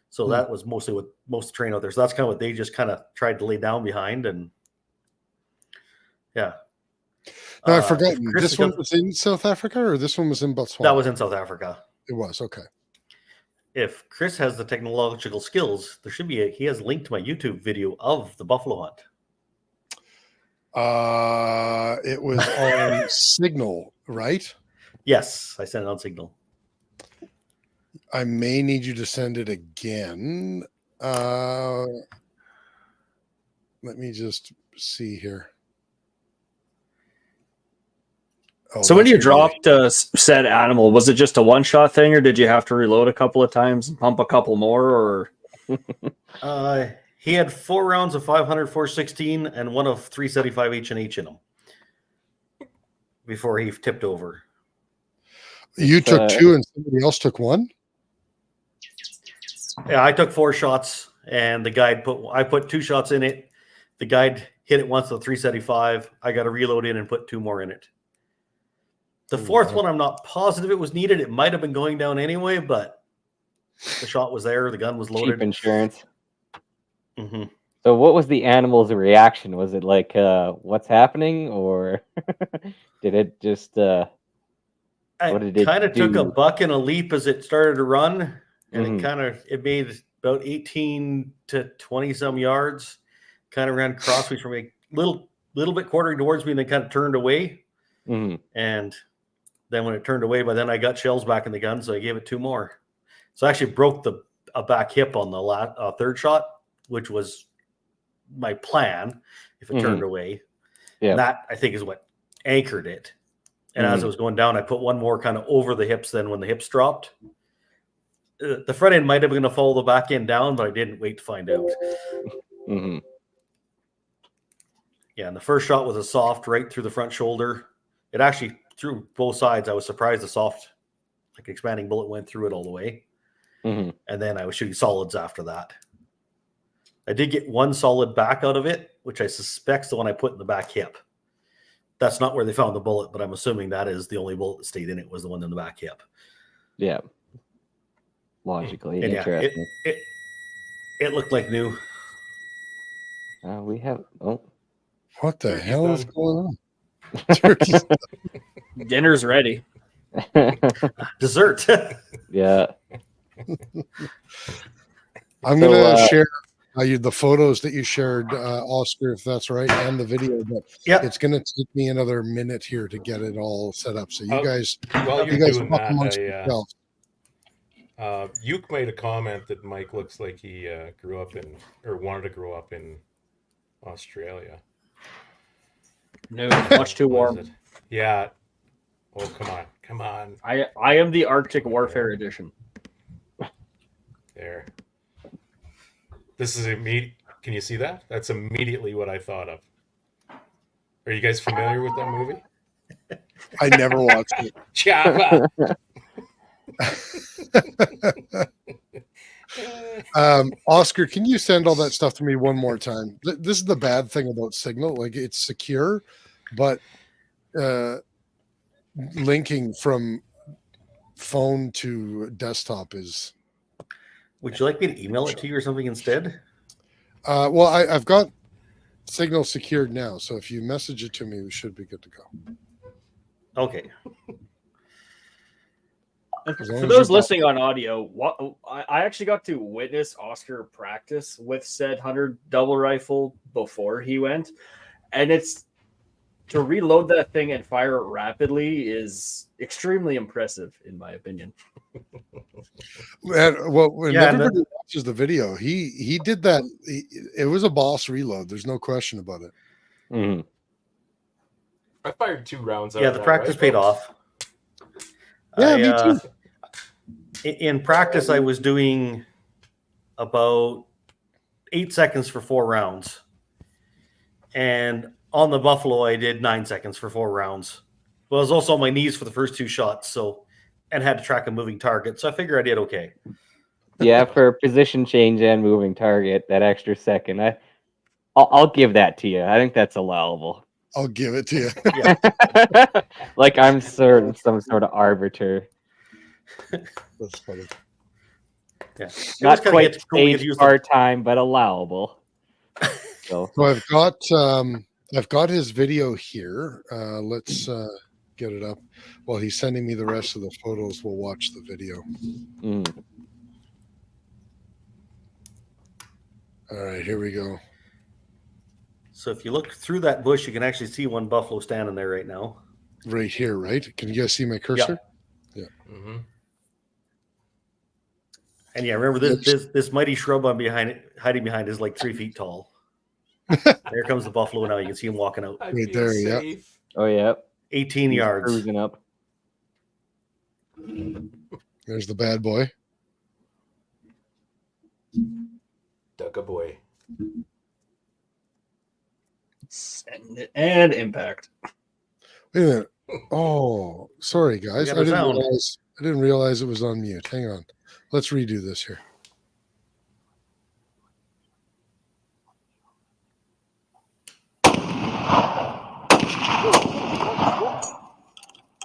So that was mostly what most of the terrain out there. So that's kind of what they just kind of tried to lay down behind, and yeah. No, I've forgotten. Chris This is one gonna- was in South Africa, or this one was in Botswana? that was in South Africa. It was okay. If Chris has the technological skills, there should be he has linked to my YouTube video of the buffalo hunt. It was on Signal, right? Yes, I sent it on Signal. I may need you to send it again. Let me just see here. Oh, So when that's you great. dropped said animal, was it just a one-shot thing, or did you have to reload a couple of times and pump a couple more? Or He had 4 rounds of 500, 416, and one of 375 H&H in him before he tipped over. You took 2 and somebody else took 1? Yeah, I took 4 shots, and the guide I put 2 shots in it. The guide hit it once with 375. I got to reload in and put 2 more in it. The fourth one, I'm not positive it was needed. It might have been going down anyway, but the shot was there. The gun was loaded. Cheap insurance. Mm-hmm. So what was the animal's reaction? Was it like, what's happening? Or did it just, what did I it kind of took a do? buck and a leap as it started to run, and Mhm. it made about 18 to 20 some yards, kind of ran crossways from me, little bit quartering towards me, and then kind of turned away. Mhm. And then when it turned away, by then I got shells back in the gun, so I gave it 2 more. So I actually broke a back hip on the third shot, which was my plan if it turned away. Yeah. And that, I think, is what anchored it. And as it was going down, I put 1 more kind of over the hips. Then when the hips dropped, the front end might have been going to follow the back end down, but I didn't wait to find out. Mhm. Yeah, and the first shot was a soft right through the front shoulder. It actually through both sides. I was surprised the soft, like expanding bullet went through it all the way. Mhm. And then I was shooting solids after that. I did get 1 solid back out of it, which I suspect's the one I put in the back hip. That's not where they found the bullet, but I'm assuming that is the only bullet that stayed in it was the one in the back hip. Yeah. Logically And yeah, interesting. it looked like new. We have, What the Turkey's hell is done. going on? Turkey's dinner's ready? Dessert. yeah. I'm So, gonna share the photos that you shared, Oscar, if that's right, and the video. But Yeah. it's gonna take me another minute here to get it all set up. So you guys, While you you're guys doing talk amongst that, yourselves. Uke made a comment that Mike looks like he grew up in, or wanted to grow up in Australia. No, much too What is warm. it? Yeah. Oh, come on. I am the Arctic Warfare Edition. There. This is immediate. Can you see that? That's immediately what I thought of. Are you guys familiar with that movie? I never watched it. Chapa. Oscar, can you send all that stuff to me one more time? This is the bad thing about Signal. Like, it's secure, but linking from phone to desktop is Would you like me to email it to you or something instead? well, I've got Signal secured now, so if you message it to me, we should be good to go. Okay. And As long for as those you're listening on audio, I actually got to witness Oscar practice with said Hunter double rifle before he went, and it's to reload that thing and fire it rapidly is extremely impressive, in my opinion. And, well, when Yeah, and everybody watches the video, he did that. It was a boss reload. There's no question about it. Mhm. I fired 2 rounds out Yeah, of the that practice paid rifle. off. Yeah, me too. In practice, I was doing about 8 seconds for 4 rounds. And on the Buffalo, I did 9 seconds for 4 rounds. But I was also on my knees for the first 2 shots, and had to track a moving target. So I figure I did okay. Yeah, for position change and moving target, that extra second, I'll give that to you. I think that's allowable. I'll give it to you. Yeah. Like I'm certain some sort of arbiter. That's funny. Yeah. Not quite get stage used part time, but allowable. So So I've got his video here. Let's get it up. While he's sending me the rest of the photos, we'll watch the video. All right, here we go. So if you look through that bush, you can actually see one buffalo standing there right now. Right here, right? Can you guys see my cursor? Mm-hmm. And yeah, remember this mighty shrub hiding behind is like 3 feet tall. There comes the buffalo now. You can see him walking out. I Right feel there, yeah. safe. oh yeah, 18 he's yards. cruising up. There's the bad boy. Duck a boy. Send it and impact. Wait a minute. Oh, sorry guys. got I a didn't sound. realize it was on mute. Hang on. Let's redo this here.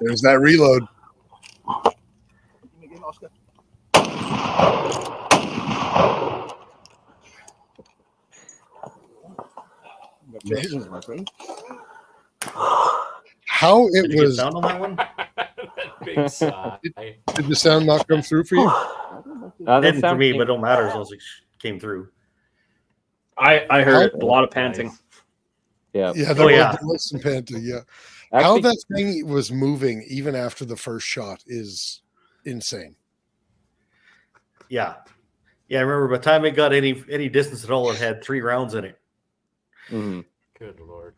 There's that reload. How it Did you get was? sound on that one? That big sigh. Did the sound not come through for you? That Didn't for sound me, came- but it don't matter as long as it came through. I heard a lot of panting. Nice. yeah. Yeah, Oh, yeah. there was some panting. Yeah, how Actually, that thing was moving even after the first shot is insane. Yeah. Yeah, I remember by the time it got any distance at all, it had 3 rounds in it. mhm. Good Lord.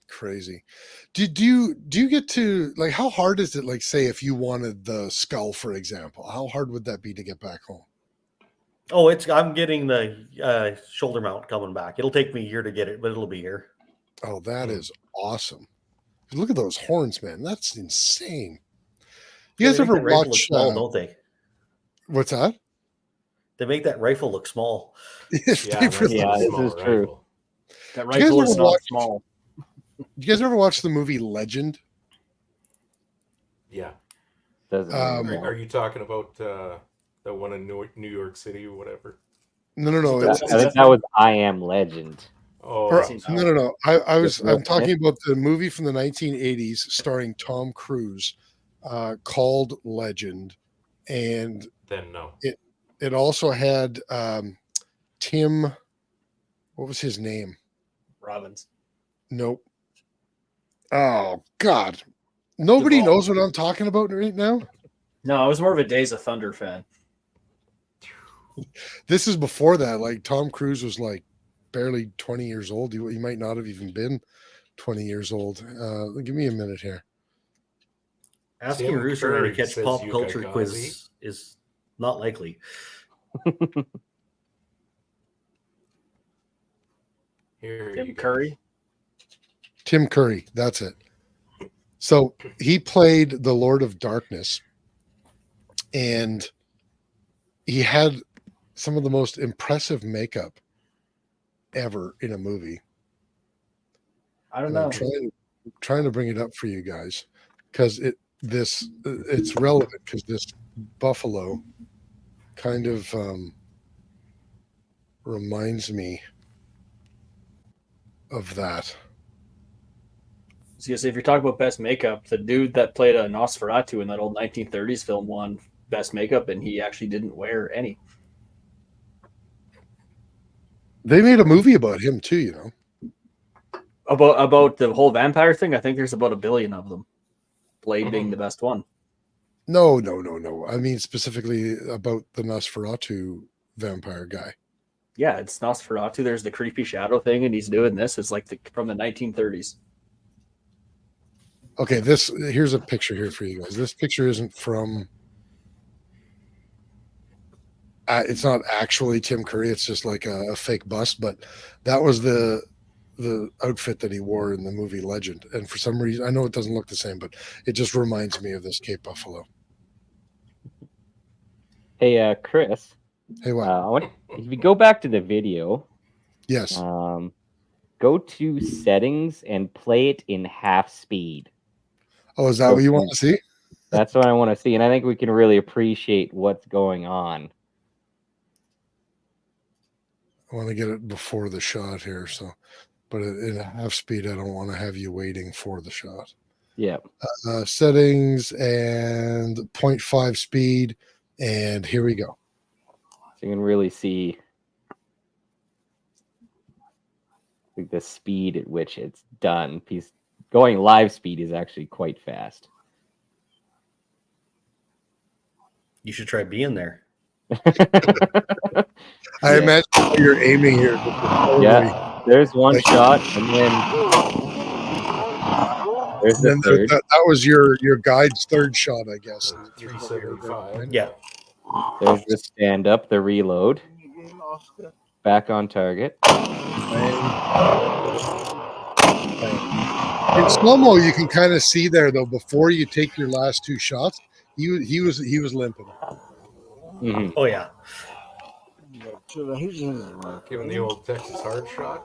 Crazy. Do you get to, like, how hard is it, like, say if you wanted the skull, for example, how hard would that be to get back home? Oh, I'm getting the shoulder mount coming back. It'll take me a year to get it, but it'll be here. Oh, that is awesome. Look at those horns, man. That's insane. You Yeah, guys they make ever that rifle look watch small, don't they? what's that? They make that rifle look small. Yes, Yeah, they that's really- Yeah, not a this small is true. rifle. That you guys rifle is ever not watch- small. You guys ever watch the movie Legend? Yeah. Doesn't Are you talking about the one in New York City or whatever? No. I It's, think that was I Am Legend. Oh, or, Seems- no. With Will I'm talking about the movie from the 1980s starring Tom Cruise, called Legend, and then no. it also had Tim. What was his name? Robbins. Nope. Oh God, nobody Duvall. knows what I'm talking about right now. No, I was more of a Days of Thunder fan. This is before that. Like, Tom Cruise was like barely 20 years old. He might not have even been 20 years old. Give me a minute here. Asking Tim Rooster to Curry catch says pop Yuka culture Kazi. quiz is not likely. Here Tim you go. Curry. Tim Curry. That's it. So he played the Lord of Darkness, and he had some of the most impressive makeup ever in a movie. I don't And I'm know. trying to bring it up for you guys because it's relevant, because this buffalo kind of reminds me of that. So if you're talking about best makeup, the dude that played a Nosferatu in that old 1930s film won best makeup, and he actually didn't wear any. They made a movie about him too, you know. About the whole vampire thing, I think there's about 1 billion of them. Blade being the best one. No. I mean specifically about the Nosferatu vampire guy. Yeah, it's Nosferatu. There's the creepy shadow thing, and he's doing this. It's like from the 1930s. Okay, here's a picture here for you guys. This picture isn't from. It's not actually Tim Curry. It's just like a fake bust, but that was the outfit that he wore in the movie Legend. And for some reason, I know it doesn't look the same, but it just reminds me of this Cape Buffalo. Hey, Chris. Hey, what? If you go back to the video, Yes. go to settings and play it in half speed. Oh, is that what you want to see? That's what I want to see, and I think we can really appreciate what's going on. I want to get it before the shot here, so. But in half speed, I don't want to have you waiting for the shot. Yeah. Settings and 0.5 speed, and here we go. So you can really see like the speed at which it's done. Going live speed is actually quite fast. You should try being there. I imagine you're aiming here. Yeah, there's one shot, and then there's the third. That was your guide's third shot, I guess. 375. Yeah. There's the stand up, the reload. Back on target. In slow-mo, you can kind of see there, though, before you take your last two shots, he was limping. Mm-hmm. Oh, yeah. Giving the old Texas hard shot.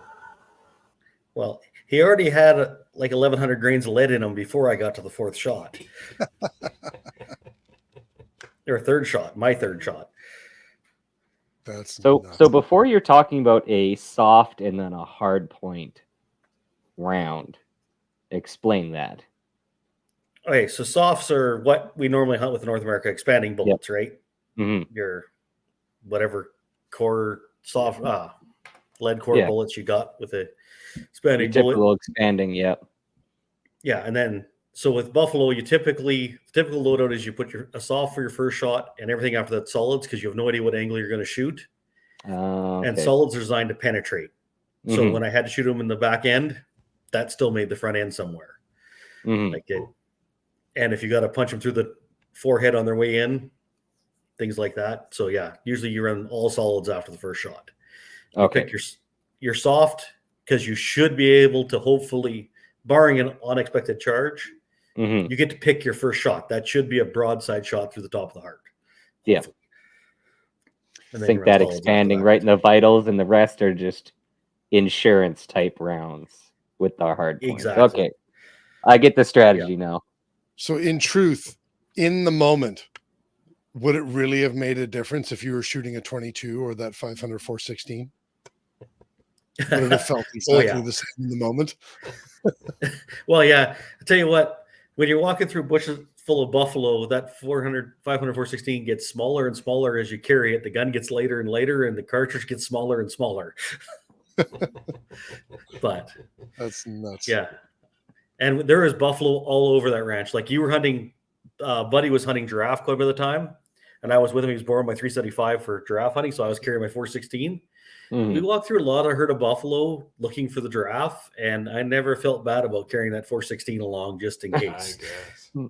Well, he already had like 1,100 grains of lead in him before I got to the fourth shot. Or third shot, my third shot. That's So nuts. before you're talking about a soft and then a hard point round, explain that. Okay, so softs are what we normally hunt with the North America expanding bullets, right? Mm-hmm. Your whatever core soft lead core bullets you got with a expanding bullet. Typical expanding, yeah. Yeah, and then so with buffalo, you typical loadout is you put a soft for your first shot and everything after that solids because you have no idea what angle you're going to shoot. Okay. And solids are designed to penetrate. So when I had to shoot them in the back end, that still made the front end somewhere. Like it. And if you got to punch them through the forehead on their way in, things like that. So yeah, usually you run all solids after the first shot. Okay. Pick your soft because you should be able to hopefully, barring an unexpected charge, you get to pick your first shot. That should be a broadside shot through the top of the heart. Yeah. And then Think you run that solids expanding after that. right in the vitals, and the rest are just insurance type rounds with our hard point. Exactly. Okay. I get the strategy now. So in truth, in the moment, would it really have made a difference if you were shooting a 22 or that 500 416? Would it have felt exactly the same in the moment? Well, yeah. I tell you what, when you're walking through bushes full of buffalo, that 500 416 gets smaller and smaller as you carry it. The gun gets lighter and lighter, and the cartridge gets smaller and smaller. But That's nuts. yeah, and there is buffalo all over that ranch. Like you were hunting, Buddy was hunting giraffe quite a bit of the time, and I was with him. He was borrowing my 375 for giraffe hunting, so I was carrying my 416. We walked through a lot of herd of buffalo looking for the giraffe, and I never felt bad about carrying that 416 along just in I case. guess.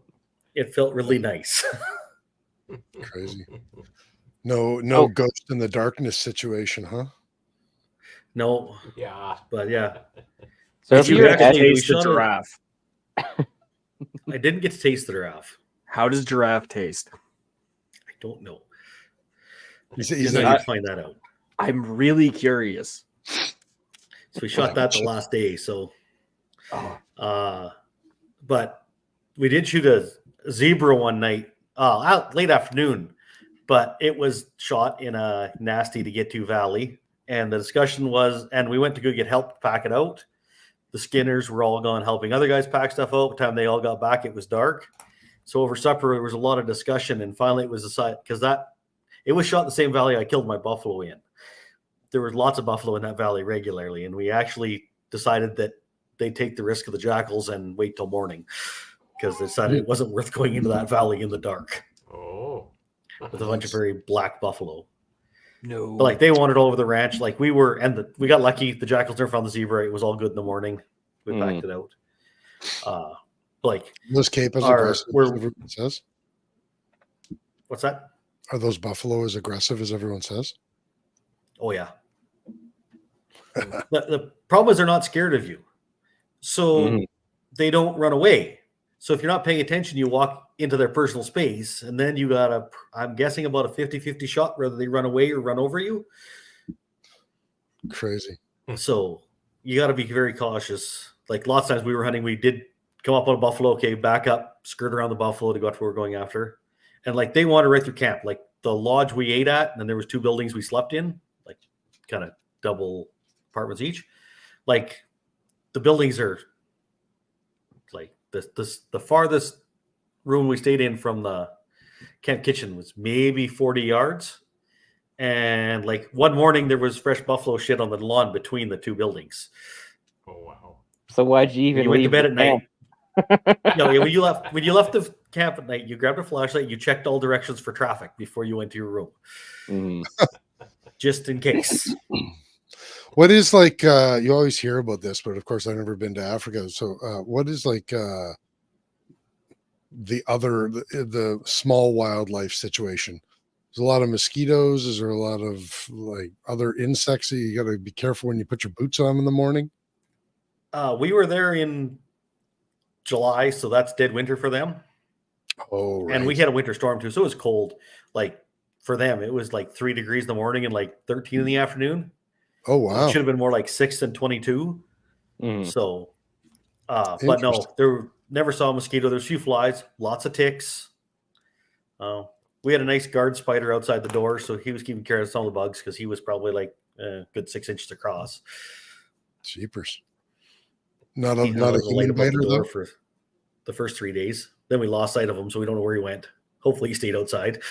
It felt really nice. Crazy. No ghost in the darkness situation, huh? No, Yeah. but yeah, So Did if you you're actually- at, Taste the shot it. giraffe. I didn't get to taste the giraffe. How does giraffe taste? I don't know. He's I a- need to find that out. I'm really curious. So we shot that the last day. So, but we did shoot a zebra one night, out late afternoon, but it was shot in a nasty to get to valley. And the discussion was, and we went to go get help to pack it out. The skinners were all gone helping other guys pack stuff out. By the time they all got back, it was dark. So over supper, there was a lot of discussion, and finally it was decided because it was shot in the same valley I killed my buffalo in. There was lots of buffalo in that valley regularly, and we actually decided that they'd take the risk of the jackals and wait till morning because they decided it wasn't worth going into that valley in the dark Oh. with a bunch of very black buffalo. No. But like they wandered all over the ranch. Like we got lucky. The jackals never found the zebra. It was all good in the morning. We packed it out. Like Those Cape as Are- aggressive as we're- everyone says? what's that? Are those buffalo as aggressive as everyone says? Oh yeah. The problem is they're not scared of you, so Mhm. they don't run away. So if you're not paying attention, you walk into their personal space, and then you got I'm guessing about a 50-50 shot whether they run away or run over you. Crazy. So you got to be very cautious. Like lots of times we were hunting, we did come up on a buffalo, okay, back up, skirt around the buffalo to go to where we're going after. And like they wandered right through camp. Like the lodge we ate at, and then there was 2 buildings we slept in, like kind of double apartments each. Like the buildings are like the farthest room we stayed in from the camp kitchen was maybe 40 yards. And like one morning there was fresh buffalo shit on the lawn between the 2 buildings. Oh wow. So why'd you even You went to leave bed the at night. camp? Yeah, when you left the camp at night, you grabbed a flashlight, you checked all directions for traffic before you went to your room, Mhm. just in case. What is like you always hear about this, but of course I've never been to Africa. So what is like the small wildlife situation? There's a lot of mosquitoes. Is there a lot of like other insects that you got to be careful when you put your boots on in the morning? We were there in July, so that's dead winter for them. Oh, right. And we had a winter storm too, so it was cold. Like for them, it was like 3 degrees in the morning and like 13 in the afternoon. Oh, It wow. should have been more like 6 and 22. Mhm. So, but no, Interesting. never saw a mosquito. There's a few flies, lots of ticks. We had a nice guard spider outside the door, so he was keeping care of some of the bugs because he was probably like a good 6 inches across. Jeepers. Not a He not a was laid human above biter the door though. for the first 3 days. Then we lost sight of him, so we don't know where he went. Hopefully, he stayed outside.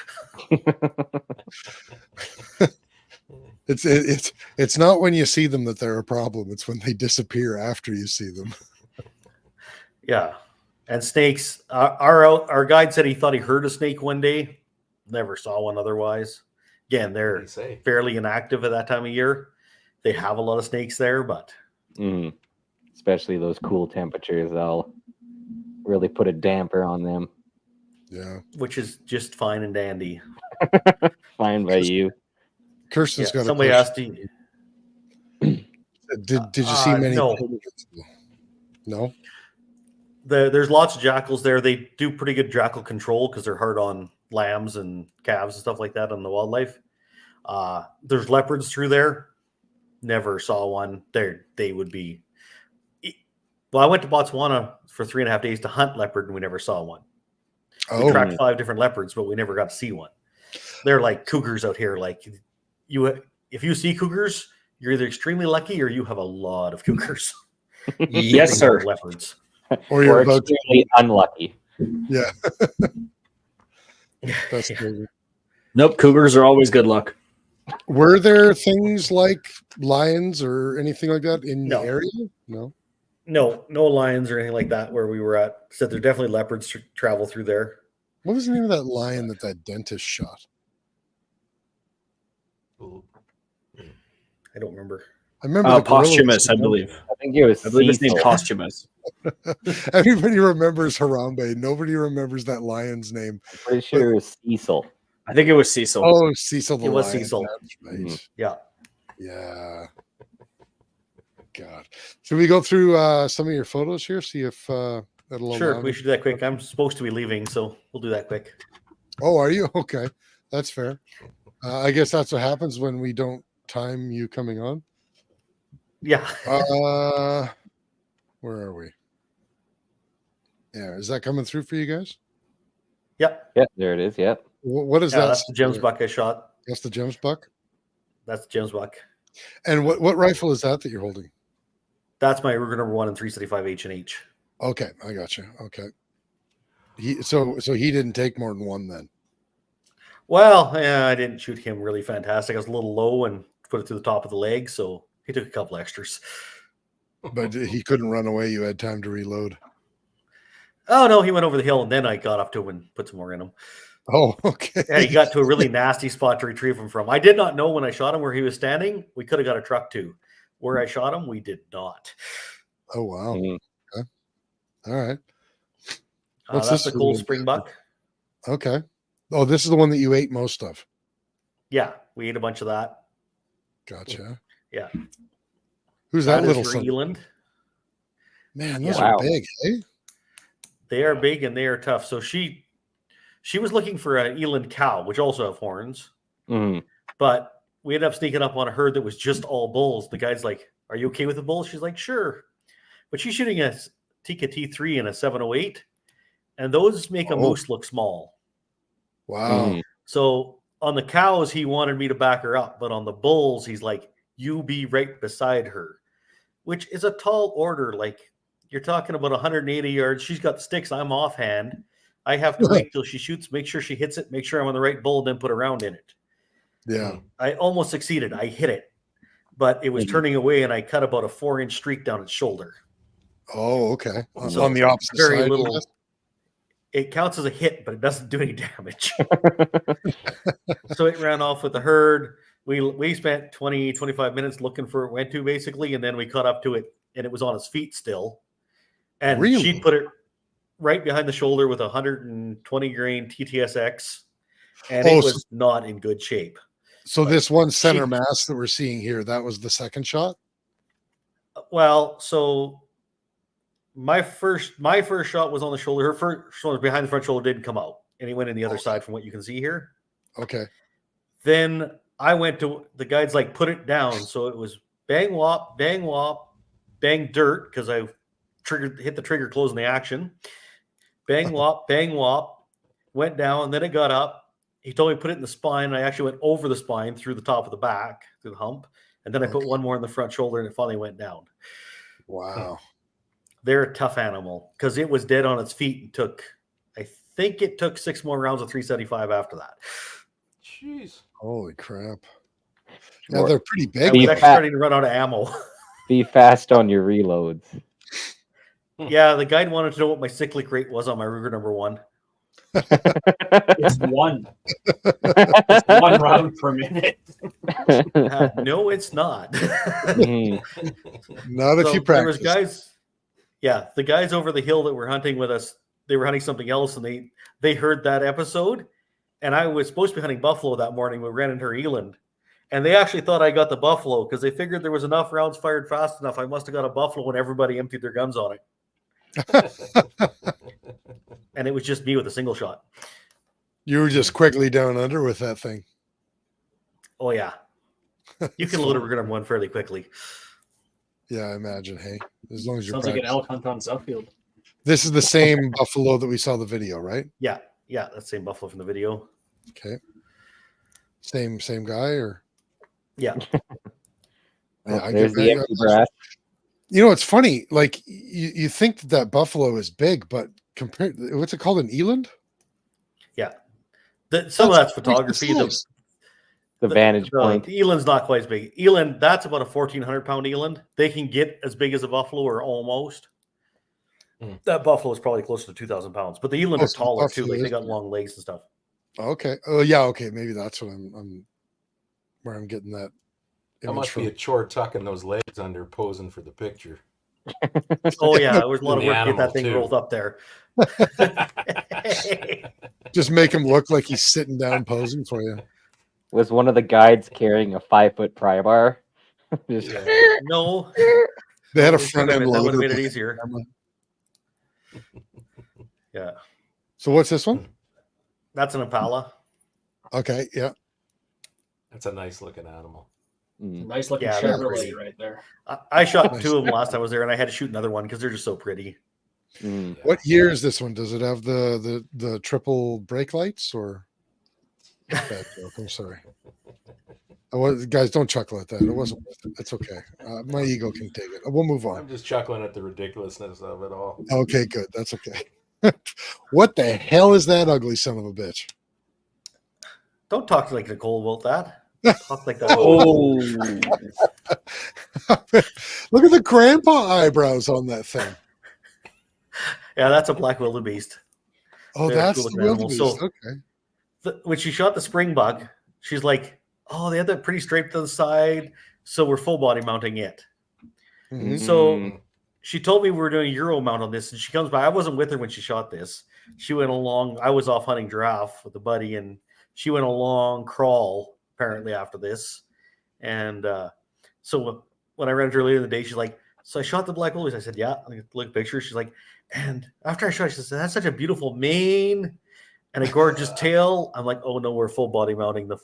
It's not when you see them that they're a problem. It's when they disappear after you see them. Yeah, and snakes. Our guide said he thought he heard a snake one day. Never saw one otherwise. Again, What did they're he say? fairly inactive at that time of year. They have a lot of snakes there, but Mhm. Especially those cool temperatures, they'll really put a damper on them. Yeah. which is just fine and dandy. Fine by you. Kirsten's Yeah, got somebody a asked question. you. Did you see many? No. No. There's lots of jackals there. They do pretty good jackal control because they're hard on lambs and calves and stuff like that on the wildlife. There's leopards through there. Never saw one. They would be. Well, I went to Botswana for 3.5 days to hunt leopard, and we never saw one. We Oh, tracked 5 different leopards, but we never got to see one. They're like cougars out here. Like if you see cougars, you're either extremely lucky or you have a lot of cougars. Yes, sir. Leopards. or you're Or about to. extremely unlucky. Yeah. That's crazy. Nope, cougars are always good luck. Were there things like lions or anything like that in No. the area? No. No lions or anything like that where we were at. Said there's definitely leopards travel through there. What was the name of that lion that dentist shot? Ooh. I don't remember. I remember the gorilla was- Posthumous, I believe. I think it was I believe his name's Cecil. Posthumous. Everybody remembers Harambe. Nobody remembers that lion's name. I'm pretty sure it was Cecil. I think it was Cecil. Oh, Cecil the It was lion. Cecil. That's right. Mhm. Yeah. Yeah. God. Should we go through some of your photos here? See if that'll Sure. allow We me- should do that quick. I'm supposed to be leaving, so we'll do that quick. Oh, are you? Okay. That's fair. I guess that's what happens when we don't time you coming on. Yeah. Where are we? Yeah, is that coming through for you guys? Yep. Yeah, there it is. Yep. What is Yeah, that? that's the James buck I shot. That's the Gems buck. That's the James buck. And what rifle is that you're holding? That's my Ruger number 1 and 375 H&H. Okay, I got you. Okay. So he didn't take more than one then. Well, yeah, I didn't shoot him really fantastic. I was a little low and put it to the top of the leg, so he took a couple extras. But he couldn't run away. You had time to reload. Oh no, he went over the hill, and then I got up to him and put some more in him. Oh, okay. Yeah, he got to a really nasty spot to retrieve him from. I did not know when I shot him where he was standing. We could have got a truck too. Where I shot him, we did not. Oh wow. Mhm. Okay. All right. What's That's this a cool one? spring buck. Okay. Oh, this is the one that you ate most of. Yeah, we ate a bunch of that. Gotcha. Yeah. Who's that That is little for son? Eland. Man, those Wow. are big, hey? They are big and they are tough. So she was looking for an Eland cow, which also have horns, Mhm. but we ended up sneaking up on a herd that was just all bulls. The guy's like, "Are you okay with the bulls?" She's like, "Sure," but she's shooting a Tika T3 and a 708, and those make a Oh. moose look small. Wow. Mhm. So on the cows, he wanted me to back her up, but on the bulls, he's like, "You be right beside her," which is a tall order. Like you're talking about 180 yards. She's got the sticks. I'm offhand. I have to wait till she shoots, make sure she hits it, make sure I'm on the right bull, then put a round in it. Yeah. I almost succeeded. I hit it, but it was Mhm. turning away, and I cut about a 4-inch streak down its shoulder. Oh, okay. So On the opposite very side. I little. guess? It counts as a hit, but it doesn't do any damage. So it ran off with the herd. We spent 20, 25 minutes looking for it went to basically, and then we caught up to it, and it was on its feet still. And Really? she put it right behind the shoulder with a 120 grain TTSX, and Oh, it so- was not in good shape. So this one center she- mass that we're seeing here, that was the second shot? Well, so my first shot was on the shoulder. Her first one was behind the front shoulder, didn't come out, and he went in the other Okay. side from what you can see here. Okay. Then I went to the guide's like put it down, so it was bang wop, bang dirt because I hit the trigger closing the action. Bang wop, went down, then it got up. He told me to put it in the spine, and I actually went over the spine through the top of the back, through the hump, and then I put Okay. one more in the front shoulder, and it finally went down. Wow. They're a tough animal because it was dead on its feet and took, I think it took 6 more rounds of 375 after that. Jeez. Holy crap. Yeah, Or- they're pretty I big. was Beef actually fat. starting to run out of ammo. Be fast on your reloads. Yeah, the guide wanted to know what my cyclic rate was on my Ruger number 1. It's one. It's one round per minute. No, it's not. Mhm. Not if So you there was practice. guys, yeah, the guys over the hill that were hunting with us, they were hunting something else, and they heard that episode, and I was supposed to be hunting buffalo that morning. We ran into her Eland, and they actually thought I got the buffalo because they figured there was enough rounds fired fast enough. I must have got a buffalo when everybody emptied their guns on it, and it was just me with a single shot. You were just quickly down under with that thing. Oh yeah, you can load a Ruger number 1 fairly quickly. Yeah, I imagine. Hey, as long as you're Sounds like an practicing. elk hunt on Southfield. This is the same buffalo that we saw the video, right? Yeah, that's the same buffalo from the video. Okay. Same guy or Yeah. Oh, I there's get the that. empty brass. You know, it's funny. Like you think that buffalo is big, but compared, what's it called, an eland? Some of that's That's photography. nice. The vantage point. The eland's not quite as big. Eland, that's about a 1,400 pound eland. They can get as big as a buffalo or almost. Hmm. That buffalo is probably closer to 2,000 pounds, but the eland Oh, are so the taller too. buffalo Like they is got bigger. long legs and stuff. Okay. Oh yeah. Okay. Maybe that's what I'm where I'm getting that. That image must be a from. chore tucking those legs under posing for the picture. Oh yeah, it was a lot of The work to get that animal, thing too. rolled up there. Just make him look like he's sitting down posing for you. Was one of the guides carrying a 5-foot pry bar? Just- No, They had a They front could've end been- that would loader. have made it with easier. a camera. Yeah, So what's this one? that's an Impala. Okay. Yeah. That's a nice looking animal. Mm. Nice looking Yeah, they're Chevrolet pretty. right there. I shot Nice. 2 of them last time I was there, and I had to shoot another one because they're just so pretty. Mm. What year is this one? Does it have the triple brake lights or? Bad joke. I'm sorry. Guys, don't chuckle at that. It wasn't worth it. It's okay. My ego can take it. We'll move I'm on. just chuckling at the ridiculousness of it all. Okay, good. That's okay. What the hell is that ugly son of a bitch? Don't talk like Nicole about that. Talk like that. Oh, Look at the grandpa eyebrows on that thing. Yeah, that's a black wildebeest. Oh, They're that's cool the looking animals. wildebeest. So- Okay. When she shot the spring bug, she's like, "Oh, they had that pretty straight to the side, so we're full body mounting it." Mhm. So she told me we were doing a Euro mount on this, and she comes by. I wasn't with her when she shot this. She went along. I was off hunting giraffe with a buddy, and she went along crawl apparently after this. And so when I ran into her later in the day, she's like, "So I shot the black wildebeest." I said, "Yeah." I look at pictures. She's like, "And after I shot, she said, that's such a beautiful mane and a gorgeous tail." I'm like, "Oh no, we're full body mounting the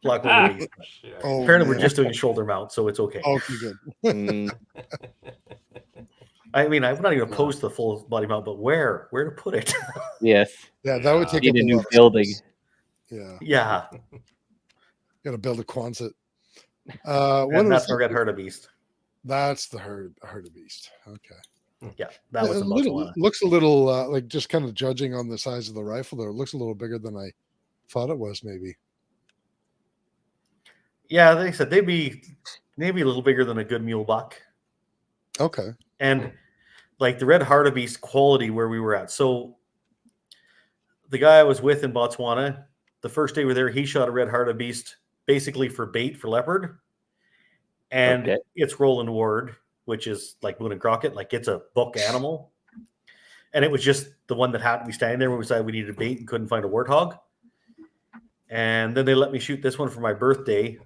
black wildebeest." Shit. Oh, Apparently, we're man. just doing a shoulder mount, so it's okay. Okay, good. Mm, I mean, I'm not even opposed to the full body mount, but where to put it? yes. Yeah, that would take Need up a a new lot of building. space. Yeah, Yeah, got to build a Quonset. and that's the red hartebeest. That's the hartebeest. Okay. Yeah, that was a in little, Botswana. looks a little like, just kind of judging on the size of the rifle there. It looks a little bigger than I thought it was. Maybe. Yeah, they said they'd be maybe a little bigger than a good mule buck, Okay. and like the red hartebeest quality where we were at. So the guy I was with in Botswana, the first day we were there, he shot a red hartebeest basically for bait for leopard, and Okay. it's Roland Ward, which is like Boone and Crockett, like it's a book animal. And it was just the one that happened to be standing there when we decided we needed a bait and couldn't find a warthog. And then they let me shoot this one for my birthday.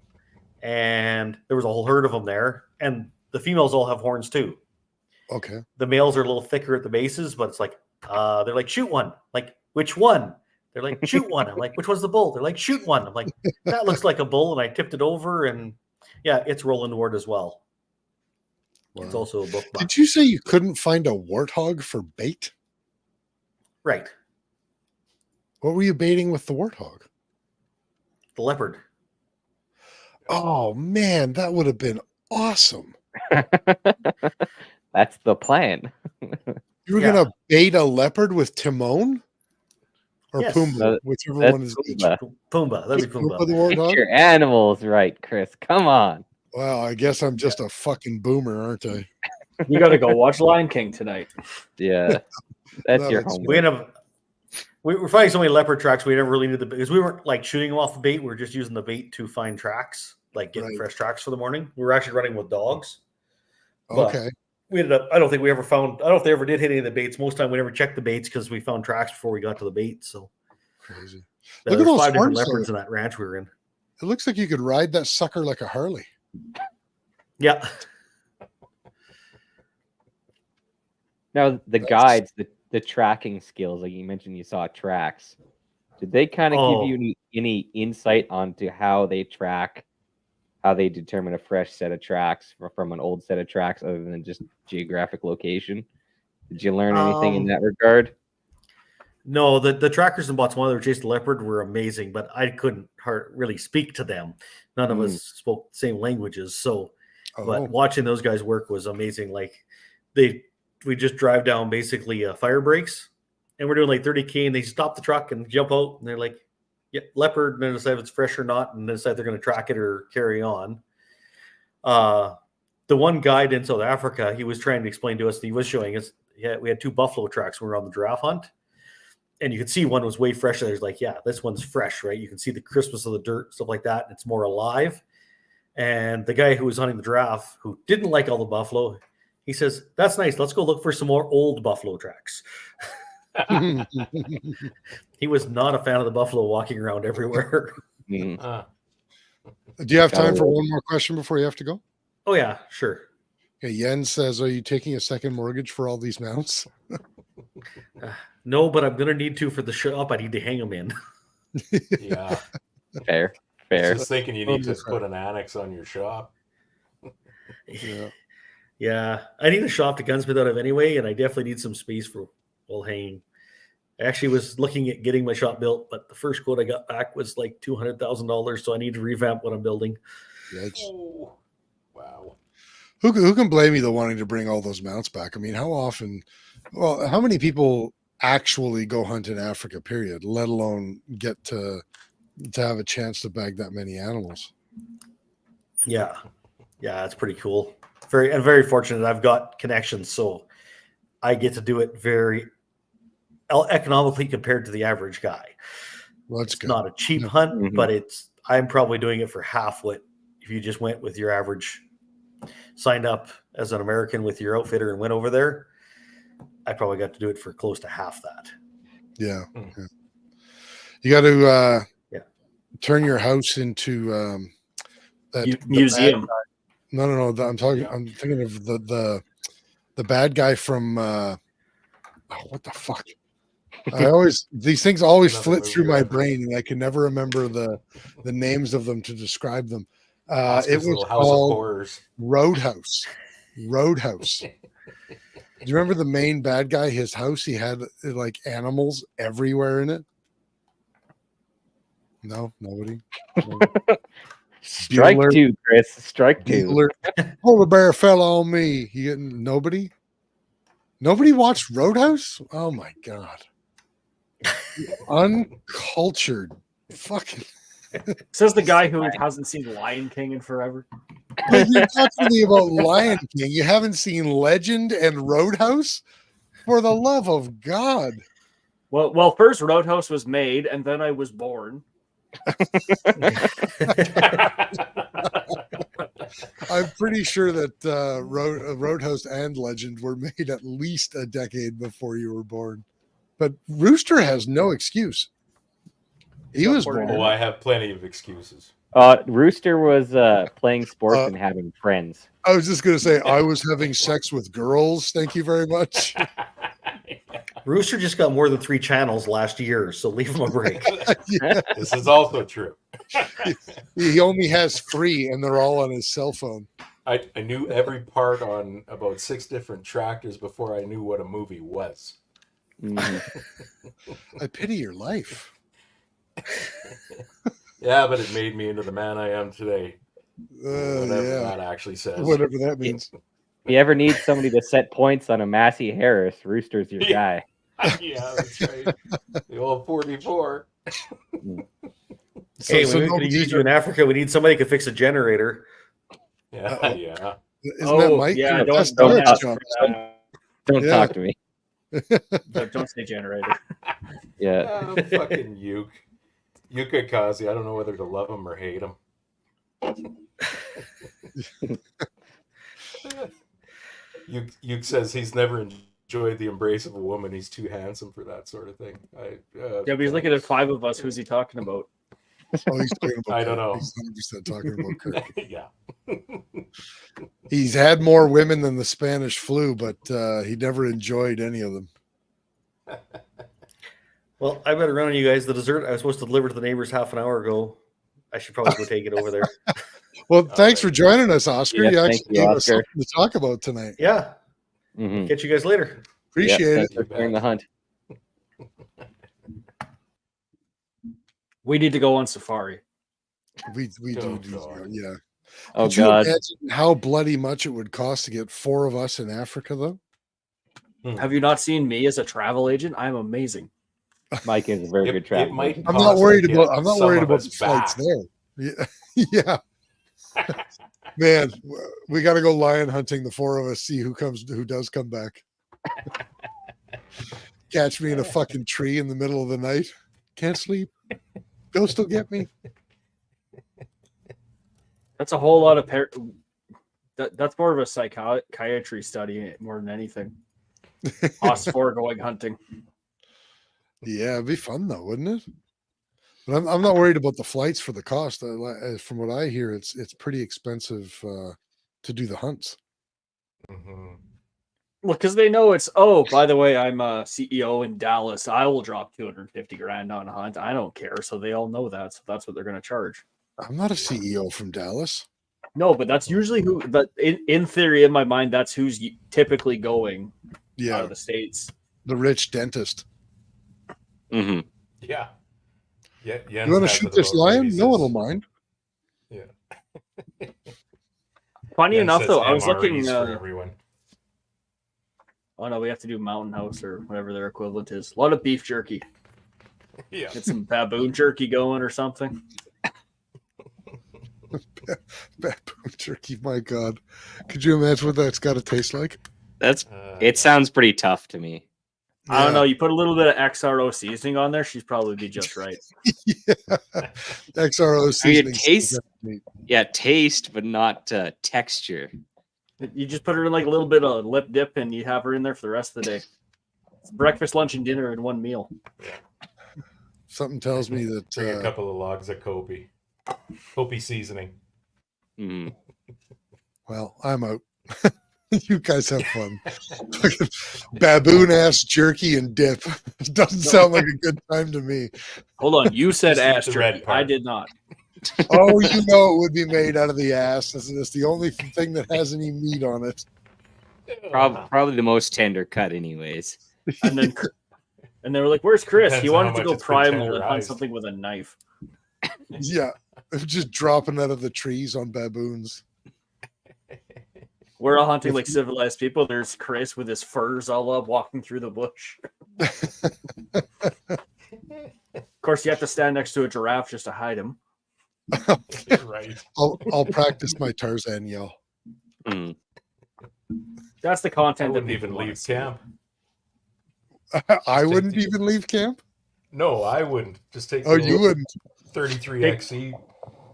And there was a whole herd of them there. And the females all have horns too. Okay. The males are a little thicker at the bases, but it's like, they're like, shoot one. Like, which one? They're like, shoot one. I'm like, which one's the bull? They're like, shoot one. I'm like, that looks like a bull. And I tipped it over. And yeah, it's Roland Ward as well. It's Wow. also a book buck. Did you say you couldn't find a warthog for bait? Right. What were you baiting with the warthog? The leopard. Oh man, that would have been awesome. That's the plan. You were Yeah. gonna bait a leopard with Timon or Yes. Pumbaa, whichever That's one is which. Pumbaa. Pumbaa. That'd Is be Pumbaa Pumbaa. the Get warthog? your animals right, Chris. Come on. Well, I guess I'm just a fucking boomer, aren't I? you got to go watch Lion King tonight. Yeah. That's No, your that's homework. We end up we're finding so many leopard tracks we never really needed the because we weren't like shooting them off the bait. We were just using the bait to find tracks, like getting Right. fresh tracks for the morning. We were actually running with dogs. But Okay. we ended up I don't think we ever found I don't know if they ever did hit any of the baits. Most time we never checked the baits because we found tracks before we got to the bait. So Crazy. there's Look at those 5 different horns, leopards though. in that ranch we were in. It looks like you could ride that sucker like a Harley. Yeah. Now the That's- guides, the tracking skills, like you mentioned, you saw tracks. Did they kind of Oh. give you any insight onto how they track, how they determine a fresh set of tracks from an old set of tracks, other than just geographic location? Did you learn anything in that regard? No, the trackers in Botswana that were chasing the leopard were amazing, but I couldn't really speak to them. None of us spoke the same languages, so but Oh, watching those guys work was amazing. Like we just drive down basically fire breaks, and we're doing like 30K, and they stop the truck and jump out, and they're like, "Yeah, leopard," and then decide if it's fresh or not, and decide they're going to track it or carry on. The one guide in South Africa, he was trying to explain to us, he was showing us, yeah, we had 2 buffalo tracks when we were on the giraffe hunt. And you could see one was way fresher. There's like, yeah, this one's fresh, right? You can see the crispness of the dirt, stuff like that. And it's more alive. And the guy who was hunting the giraffe, who didn't like all the buffalo, he says, "That's nice. Let's go look for some more old buffalo tracks." He was not a fan of the buffalo walking around everywhere. Mm. Do you have time for Gotta- one more question before you have to go? Oh yeah, sure. Okay, Jens says, "Are you taking a second mortgage for all these mounts?" No, but I'm gonna need to for the shop. I need to hang them in. Yeah. Fair, I fair. was just thinking you need to Totally put an annex on your shop. Yeah. Yeah, I need a shop to gunsmith out of anyway, and I definitely need some space for while hanging. I actually was looking at getting my shop built, but the first quote I got back was like $200,000, so I need to revamp what I'm building. Yikes. Oh, wow. Who can blame you though wanting to bring all those mounts back? I mean, how often? Well, how many people actually go hunt in Africa, period, let alone get to have a chance to bag that many animals. Yeah, it's pretty cool. Very fortunate. I've got connections, so I get to do it very economically compared to the average guy. Well, that's It's good. not a cheap Yeah. hunt, Mhm. but I'm probably doing it for half what if you just went with your average, signed up as an American with your outfitter and went over there. I probably got to do it for close to half that. Yeah. Hmm. Yeah. You got to Yeah. turn your house into the Museum. bad guy. No. I'm talking. Yeah. I'm thinking of the bad guy from what the fuck. These things always Another flit movie through my reference. brain, and I can never remember the names of them to describe them. It Oscar's was Little House of called Horrors. Roadhouse. Roadhouse. Do you remember the main bad guy? His house, he had like animals everywhere in it. No, nobody. Strike Bueller. 2, Chris. Strike 2. Bueller. Polar bear fell on me. You getting nobody? Nobody watched Roadhouse? Oh my god. Uncultured. Fucking. Says the guy who hasn't seen Lion King in forever. But you're talking to me about Lion King. You haven't seen Legend and Roadhouse? For the love of God. Well, first Roadhouse was made, and then I was born. I'm pretty sure that Roadhouse and Legend were made at least a decade before you were born. But Rooster has no excuse. He was born. Oh, I have plenty of excuses. Rooster was playing sports and having friends. I was just going to say, I was having sex with girls. Thank you very much. Rooster just got more than 3 channels last year, so leave him a break. Yeah. This is also true. He only has 3, and they're all on his cell phone. I knew every part on about 6 different tractors before I knew what a movie was. Mhm. I pity your life. Yeah, but it made me into the man I am today. Whatever Yeah. that actually says. Whatever that means. If you ever need somebody to set points on a Massey Harris, Rooster's your guy. Yeah, that's right. The old 44. Hey, So we could nobody- use you in Africa. We need somebody who can fix a generator. Yeah, Uh-oh. yeah. Isn't that Mike? Yeah, That's don't Derek's ask job. Don't Yeah. talk to me. Don't say generator. Yeah. Fucking Yuka Kazi. I don't know whether to love him or hate him. Yuke says he's never enjoyed the embrace of a woman. He's too handsome for that sort of thing. Yeah, but he's looking at 5 of us. Who's he talking about? Oh, he's talking about I don't Kurt. know. He's 100% talking about Kurt. Yeah. He's had more women than the Spanish flu, but he never enjoyed any of them. Well, I better run on you guys. The dessert I was supposed to deliver to the neighbors half an hour ago. I should probably go take it over there. Well, thanks for joining us, Oscar. Yeah, you thank actually you, gave us Oscar. something to talk about tonight. Yeah. Mhm. Catch you guys later. Appreciate Yep, it. thanks for clearing the hunt. We need to go on safari. We Oh, do, God. yeah. Oh Could you God. imagine how bloody much it would cost to get 4 of us in Africa, though? Have you not seen me as a travel agent? I'm amazing. Mike is a very good travel. might agent. I'm cost not worried to get about. I'm not some worried of about us the flights back. there. Yeah, yeah. Man, we got to go lion hunting. The 4 of us, see who does come back. Catch me in a fucking tree in the middle of the night. Can't sleep. Ghost will get me. That's a whole lot of that's more of a psychiatry study more than anything. Us 4 going hunting. Yeah, it'd be fun though, wouldn't it? But I'm not worried about the flights for the cost. From what I hear, it's pretty expensive to do the hunts. Mhm. Well, because they know it's, oh, by the way, I'm a CEO in Dallas. I will drop 250 grand on a hunt. I don't care. So they all know that. So that's what they're going to charge. I'm not a CEO from Dallas. No, but that's usually who, but in theory, in my mind, that's who's typically going out Yeah, of the States. the rich dentist. Mhm. Yeah. Yeah. You want to shoot this lion? No one will mind. Funny Jens enough, says though, I was MREs looking. for everyone. Oh no, we have to do Mountain House or whatever their equivalent is. A lot of beef jerky. Yeah. Get some baboon jerky going or something. Baboon jerky, my God. Could you imagine what that's got to taste like? That's it. Sounds pretty tough to me. I don't Yeah. know. You put a little bit of XRO seasoning on there, she'd probably be just right. Yeah. XRO I mean, seasoning. it tastes, yeah, taste, but not texture. You just put her in like a little bit of lip dip, and you have her in there for the rest of the day. It's breakfast, lunch, and dinner in one meal. Something tells me that Bring a couple of logs of Kopi. Kopi seasoning. Mhm. well, I'm out. You guys have fun. Baboon ass jerky and dip. Doesn't sound like a good time to me. Hold on, you said Just eat ass the red jerky. part. I did not. Oh, you know it would be made out of the ass. It's the only thing that has any meat on it. Probably the most tender cut, anyways. And then, and they were like, "Where's Chris? Depends He on wanted how to much go it's been primal and hunt tenderized. something with a knife." Yeah, just dropping out of the trees on baboons. We're all hunting like civilized people. There's Chris with his furs all up, walking through the bush. Of course, you have to stand next to a giraffe just to hide him. Right. I'll practice my Tarzan yell. Mm. That's the I content that wouldn't people even want to leave see. camp. I take wouldn't the- even leave camp. No, I wouldn't. Just take Oh, the you little wouldn't. 33XE,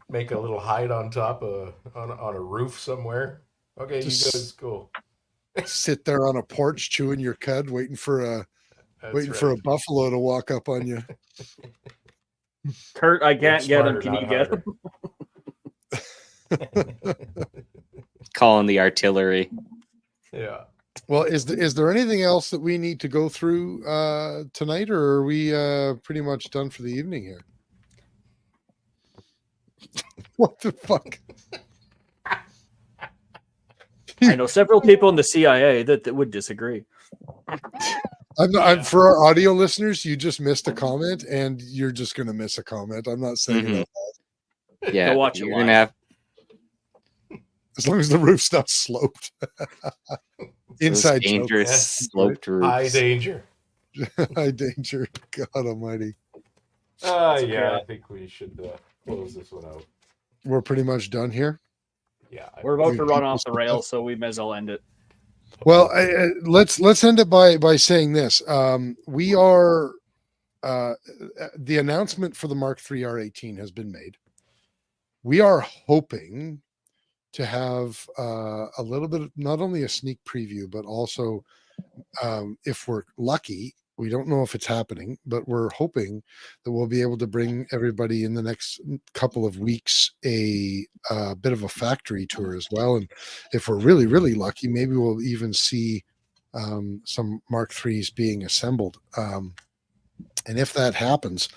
make a little hide on top on a roof somewhere. Okay, you Just- guys go. Sit there on a porch chewing your cud, waiting for a That's for a right. buffalo to walk up on you. Kurt, I can't get him. Smarter, Can not you get harder. him? Calling the artillery. Yeah. Well, is there anything else that we need to go through tonight, or are we pretty much done for the evening here? What the fuck? I know several people in the CIA that would disagree. I'm for our audio listeners, you just missed a comment, and you're just going to miss a comment. I'm not saying Mhm. it Yeah, Go watch it you're live. gonna have as long as the roof's not sloped. those Inside joke. dangerous Yes. sloped roofs. High danger. High danger. God Almighty. Yeah, I think we should close this one out. We're pretty much done here. Yeah. We're about to We- run off the rails, so we may as well end it. Well, let's end it by saying this. We are the announcement for the Mark III R18 has been made. We are hoping to have a little bit of not only a sneak preview, but also if we're lucky, we don't know if it's happening, but we're hoping that we'll be able to bring everybody in the next couple of weeks a bit of a factory tour as well. And if we're really, really lucky, maybe we'll even see some Mark IIIs being assembled. And if that happens,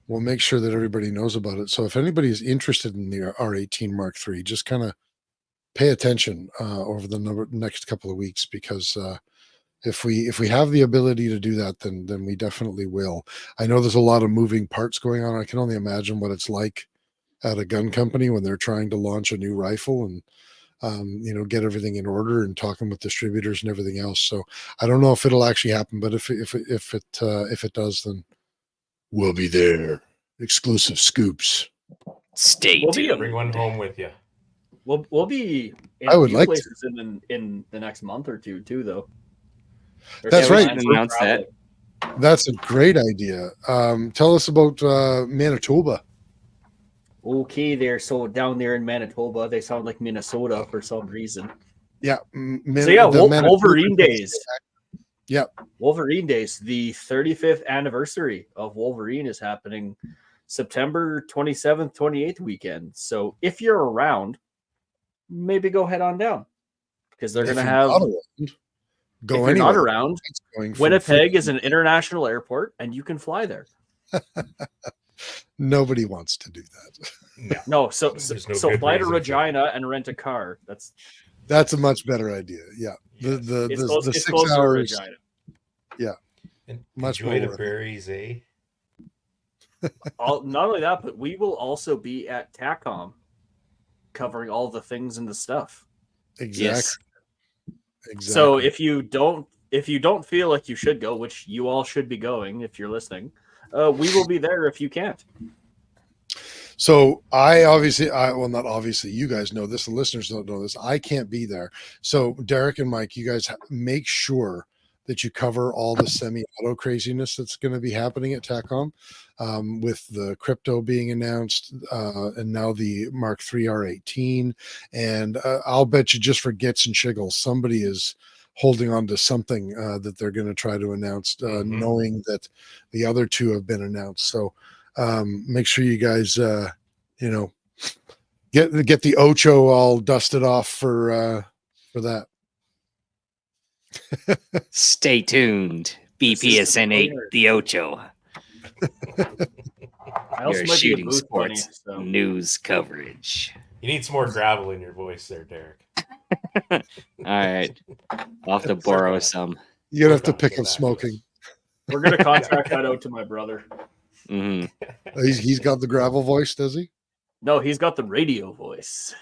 we'll make sure that everybody knows about it. So if anybody is interested in the R18 Mark III, just kind of pay attention over the next couple of weeks, because if we have the ability to do that, then we definitely will. I know there's a lot of moving parts going on. I can only imagine what it's like at a gun company when they're trying to launch a new rifle and get everything in order and talking with distributors and everything else. So I don't know if it'll actually happen, but if it does, then we'll be there. Exclusive scoops. Stay We'll be tuned. Bring one home with you. We'll be in I would a few like to. places in the next month or two too, though. That's There's right. plans for Announce travel. that. That's a great idea. Tell us about Manitoba. Okay, there. So down there in Manitoba, they sound like Minnesota for some reason. Yeah. So yeah, Wolverine Days. Yep. Wolverine Days. The 35th anniversary of Wolverine is happening September 27th, 28th weekend. So if you're around, maybe go head on down, because they're going to have. Go if you're anywhere. not around, It's going from Winnipeg is an international airport, and you can fly there. Nobody wants to do that. No. No, so There's no so good fly to reason for it. Regina and rent a car. That's a much better idea. Yeah. Yes. The It's 6 close to hours. Regina. And Much enjoy the more. berries, eh? Not only that, but we will also be at TACOM covering all the things and the stuff. Exactly. Yes. Exactly. So if you don't if you don't feel like you should go, which you all should be going if you're listening, we will be there if you can't. So well, not obviously, you guys know this, the listeners don't know this. I can't be there. So Derek and Mike, you guys make sure that you cover all the semi-auto craziness that's going to be happening at TACOM, with the crypto being announced, and now the Mark III R18. And I'll bet you, just for gits and shiggles, somebody is holding on to something that they're going to try to announce, knowing that the other two have been announced. So make sure you guys, get the Ocho all dusted off for that. Stay tuned. BPSN 8, the Ocho. I also Your might be a shooting booth bunny, sports so. news coverage. You need some more gravel in your voice there, Derek. All right. I'll have to borrow some. You're gonna have to Work on pick it, on get smoking. We're going to contract that out to my brother. Mhm. He's got the gravel voice, does he? No, he's got the radio voice.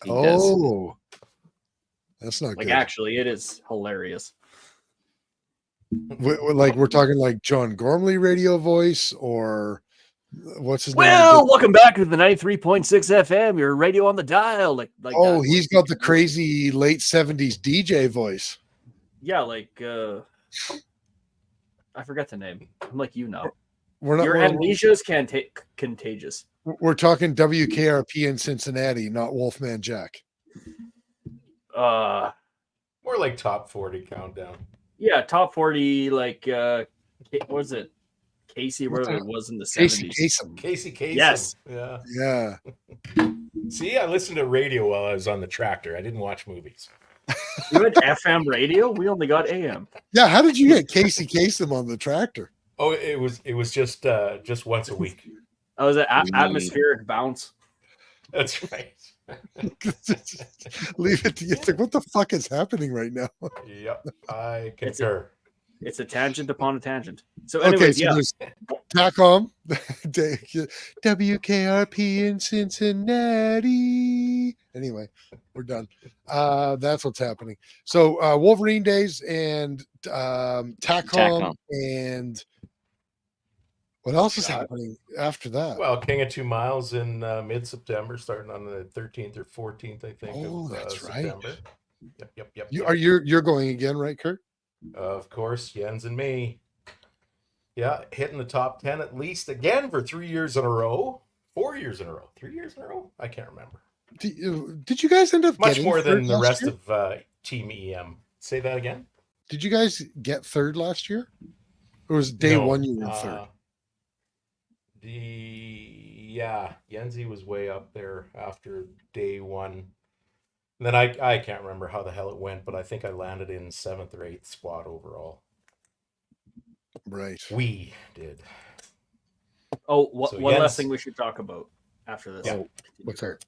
He does. Oh, that's not Like, good. actually, it is hilarious. We're talking like John Gormley radio voice, or what's his Well, name? welcome back to the 93.6 FM, your radio on the dial. Like Oh, that. he's got the crazy late 70s DJ voice. Yeah, like, I forget the name. I'm like, We're not. Your amnesia is contagious. We're talking WKRP in Cincinnati, not Wolfman Jack. More like top 40 countdown. Yeah, top 40, like, what was it? Casey, whatever it was in the 70s. Casey Kasem. Yes. Yeah. Yeah. See, I listened to radio while I was on the tractor. I didn't watch movies. You had FM radio? We only got AM. Yeah. How did you get Casey Kasem on the tractor? Oh, it was just once a week. I was at atmospheric bounce. That's right. Leave it to you. It's like, what the fuck is happening right now? Yep, I concur. It's a tangent upon a tangent. So, Okay, anyways, so yeah. there's TACOM, WKRP in Cincinnati. Anyway, we're done. That's what's happening. So Wolverine Days and TACOM, and what else is happening after that? Well, King of 2 Miles in mid-September, starting on the 13th or 14th, I think. Oh, of, that's September. right. Yep. You're going again, right, Kurt? Of course, Jens and me. Yeah, hitting the top 10 at least again for 3 years in a row. 4 years in a row. 3 years in a row? I can't remember. Did you guys end up Much getting more than third the last rest year? of Team EM. Say that again? Did you guys get third last year? Or was day No, one you were third? Yenzi was way up there after day one. And then I can't remember how the hell it went, but I think I landed in 7th or 8th spot overall. Right. We did. Oh, So one Jens- last thing we should talk about after this. Yeah. What's that?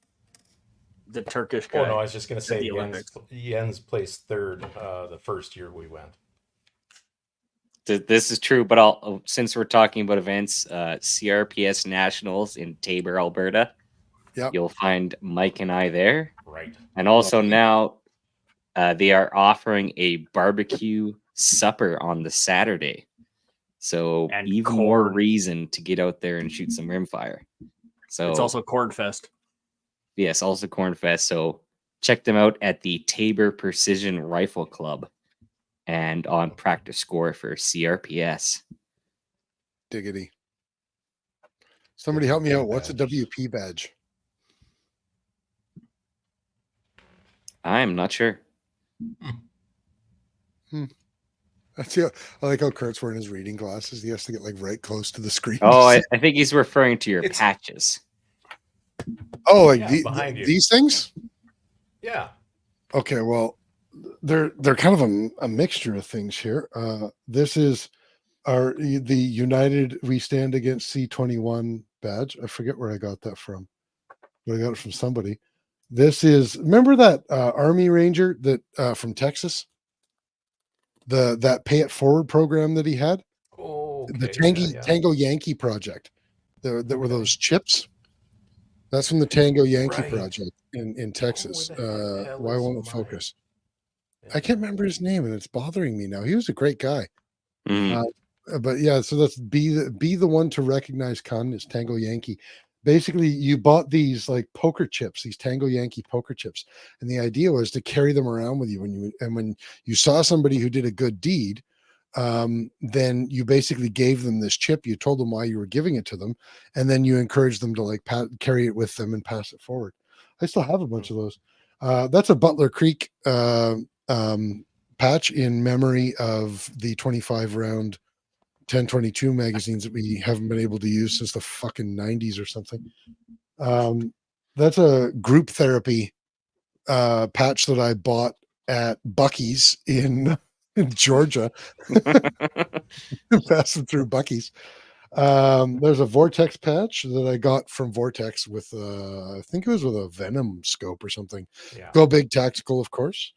The Turkish guy. Oh, no, I was just going to say the Olympics. Jens placed third the first year we went. This is true, but since we're talking about events, CRPS Nationals in Tabor, Alberta. Yep. You'll find Mike and I there. Right. And also now they are offering a barbecue supper on the Saturday. So And even more corn. reason to get out there and shoot some rimfire. So It's also Cornfest. yes, also Cornfest. So check them out at the Tabor Precision Rifle Club and on Practice Score for CRPS. Diggity. Somebody help me out. What's a WP badge? I'm not sure. That's I like how Kurt's wearing his reading glasses. He has to get like right close to the screen. Oh, I think he's referring to your It's- patches. Oh, like Yeah, behind you. these things? Yeah. Okay, well, they're kind of a mixture of things here. This is the United We Stand Against C21 badge. I forget where I got that from, but I got it from somebody. This is, remember that Army Ranger that from Texas, that Pay It Forward program that he had, Oh, the Tango Yankee project. There were those chips. That's from the Tango Yankee Right. project in Texas. where the hell Why is won't it my- focus? I can't remember his name, and it's bothering me now. He was a great guy. Mm. But yeah, so that's be the one to recognize Kun is Tango Yankee. Basically, you bought these like poker chips, these Tango Yankee poker chips, and the idea was to carry them around with you when you saw somebody who did a good deed. Then you basically gave them this chip. You told them why you were giving it to them, and then you encouraged them to like carry it with them and pass it forward. I still have a bunch of those. That's a Butler Creek patch in memory of the 25 round 1022 magazines that we haven't been able to use since the fucking 90s or something. That's a group therapy patch that I bought at Buc-ee's in Georgia. Passing through Buc-ee's. There's a Vortex patch that I got from Vortex with I think it was with a Venom scope or something. Yeah. Go Big Tactical, of course.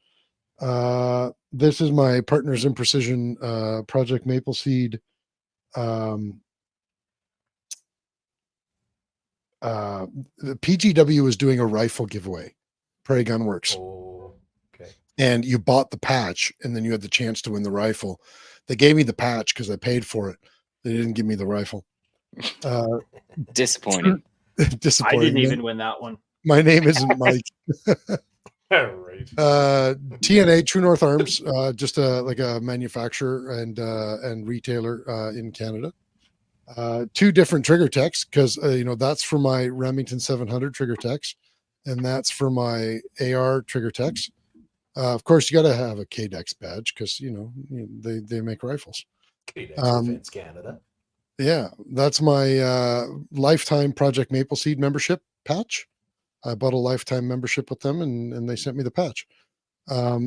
This is my Partners in Precision Project Maple Seed. The PGW was doing a rifle giveaway, Prairie Gun Works. Oh, okay. And you bought the patch, and then you had the chance to win the rifle. They gave me the patch because I paid for it. They didn't give me the rifle. Disappointing. Disappointing. I didn't even win that one. My name isn't Mike. Right. TNA True North Arms, just like a manufacturer and retailer in Canada. 2 different trigger techs because that's for my Remington 700 trigger techs, and that's for my AR trigger techs. Of course, you got to have a KDEX badge because they make rifles. Defense Canada. Yeah, that's my lifetime Project Maple Seed membership patch. I bought a lifetime membership with them, and they sent me the patch.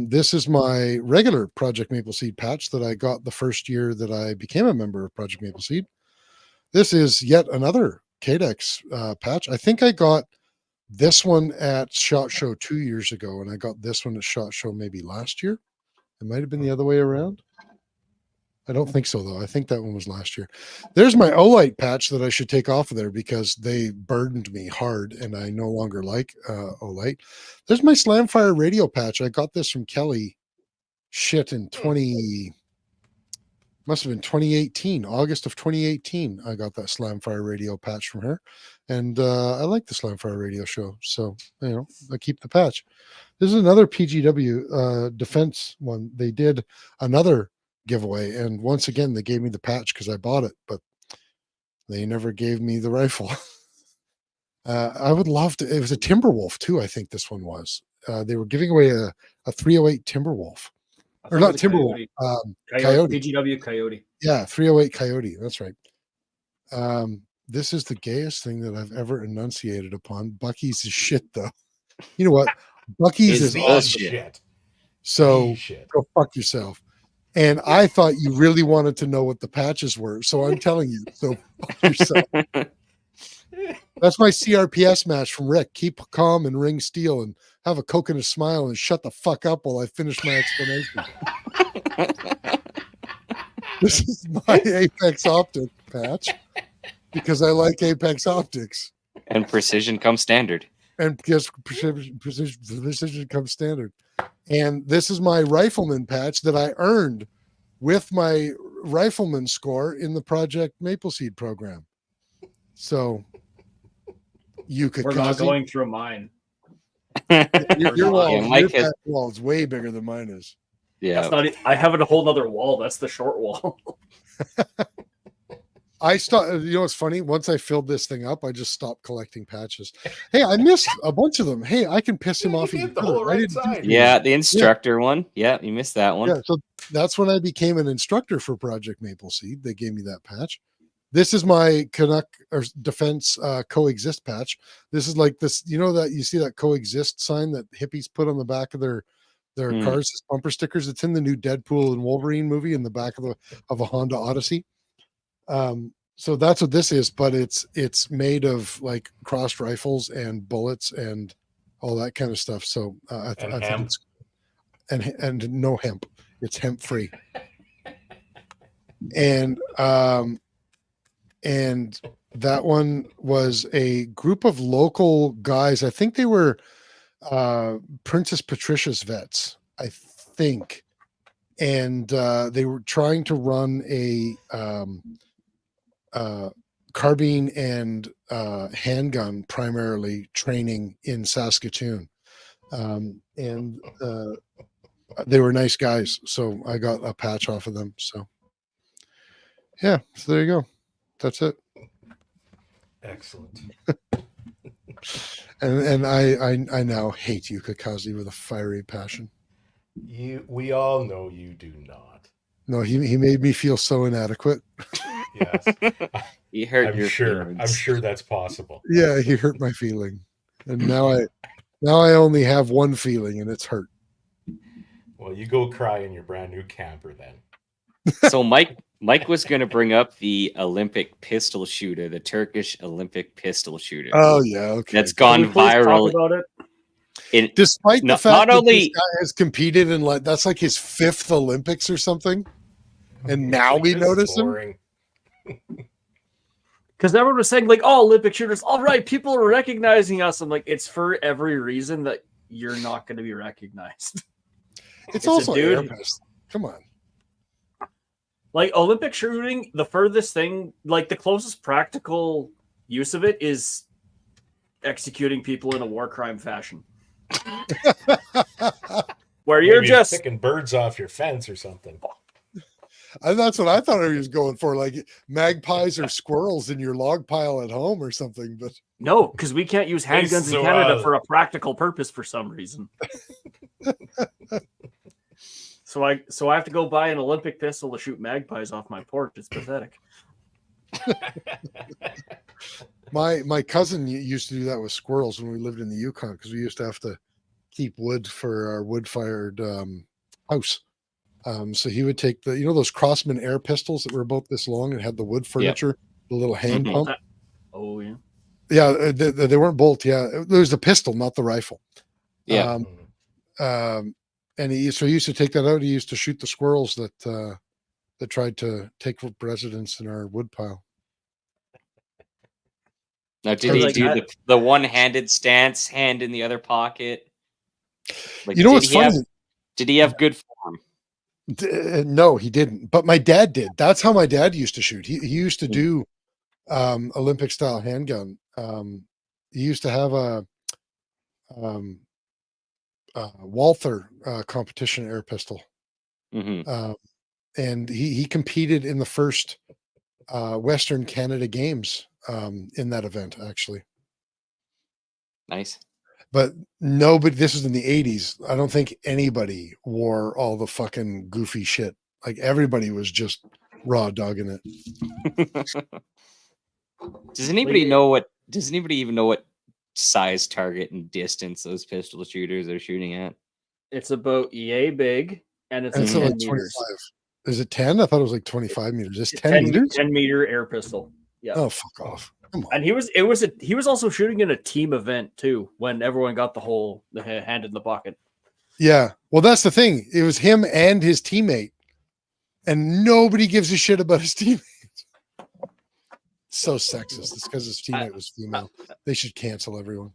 This is my regular Project Maple Seed patch that I got the first year that I became a member of Project Maple Seed. This is yet another KDEX patch. I think I got this one at SHOT Show 2 years ago, and I got this one at SHOT Show maybe last year. It might have been the other way around. I don't think so, though. I think that one was last year. There's my Olight patch that I should take off of there because they burdened me hard, and I no longer like Olight. There's my Slamfire radio patch. I got this from Kelly in must have been 2018, August of 2018. I got that Slamfire radio patch from her, and I like the Slamfire radio show. So, I keep the patch. This is another PGW defense one. They did another giveaway, and once again they gave me the patch because I bought it, but they never gave me the rifle. I would love to. It was a Timberwolf too. I think this one was. They were giving away a 308 Timberwolf, or not Timberwolf, Coyote. PGW Coyote. Yeah, 308 Coyote. That's right. This is the gayest thing that I've ever enunciated upon. Buc-ee's is shit, though. You know what? Buc-ee's is awesome. Shit. So Shit. go fuck yourself. And I thought you really wanted to know what the patches were, so I'm telling you. So fuck yourself. That's my CRPS match from Rick. Keep calm and ring steel and have a coconut smile and shut the fuck up while I finish my explanation. This is my Apex Optic patch because I like Apex Optics. And precision comes standard. And because precision comes standard. And this is my rifleman patch that I earned with my rifleman score in the Project Maple Seed program. So you could. We're not going through mine. Your Yeah, wall is way bigger than mine is. Yeah. That's not. I have a whole nother wall. That's the short wall. I stopped. You know what's funny? Once I filled this thing up, I just stopped collecting patches. Hey, I missed a bunch of them. Hey, I can piss him off. You did the whole right side. Yeah, the instructor one. Yeah, you missed that one. Yeah, so that's when I became an instructor for Project Maple Seed. They gave me that patch. This is my Canuck or Defense Coexist patch. This is like this. You know that you see that Coexist sign that hippies put on the back of their cars as bumper stickers. It's in the new Deadpool and Wolverine movie in the back of a Honda Odyssey. So that's what this is, but it's made of like crossed rifles and bullets and all that kind of stuff. So I think it's and no hemp. It's hemp free. And that one was a group of local guys. I think they were Princess Patricia's vets. I think. And they were trying to run a carbine and handgun primarily training in Saskatoon. And they were nice guys. So I got a patch off of them. So yeah, so there you go. That's it. Excellent. And I now hate you, Kakazi, with a fiery passion. We all know you do not. No, he made me feel so inadequate. Yes. He hurt I'm your sure. feelings. I'm sure that's possible. Yeah, he hurt my feeling. And now I only have one feeling, and it's hurt. Well, you go cry in your brand new camper then. So Mike was going to bring up the Olympic pistol shooter, the Turkish Olympic pistol shooter. Oh yeah, okay. That's Can gone you please viral. talk about it? Despite the not fact that only- this guy has competed in that's like his 5th Olympics or something, and now we This is notice him. boring. Because everyone was saying, like, oh, Olympic shooters, all right, people are recognizing us. I'm like, it's for every reason that you're not going to be recognized. It's a also dude. air pistol. Come on. Like, Olympic shooting, the furthest thing, like, the closest practical use of it is executing people in a war crime fashion. Where you're Maybe just picking birds off your fence or something. That's what I thought he was going for, like magpies or squirrels in your log pile at home or something. But no, because we can't use handguns in Canada for a practical purpose for some reason. So I have to go buy an Olympic pistol to shoot magpies off my porch. It's pathetic. my cousin used to do that with squirrels when we lived in the Yukon, because we used to have to keep wood for our wood-fired house. So he would take those Crossman air pistols that were about this long and had the wood furniture, the little hand pump. Oh yeah, yeah. They weren't bolt. Yeah, there was the pistol, not the rifle. Yeah. And he used to take that out. He used to shoot the squirrels that tried to take residence in our wood pile. Now, did he Like do that- the one-handed stance, hand in the other pocket? Like, You know did what's he have- funny? Did he have good form? No, he didn't. But my dad did. That's how my dad used to shoot. He used to do Olympic style handgun. He used to have a Walther competition air pistol. Mm-hmm. And he competed in the first Western Canada Games in that event, actually. Nice. But nobody, this was in the 80s. I don't think anybody wore all the fucking goofy shit. Like everybody was just raw dogging it. Does anybody even know what size, target, and distance those pistol shooters are shooting at? it's about yay big, and it's And at it's 10 like meters. 25. Is it 10? I thought it was like 25 meters. It's 10 meters? 10-meter air pistol. Yeah. Oh, fuck off. Come on. And he was also shooting in a team event too, when everyone got the hand in the pocket. Yeah. Well, that's the thing. It was him and his teammate. And nobody gives a shit about his teammate. So sexist. It's because his teammate was female. They should cancel everyone.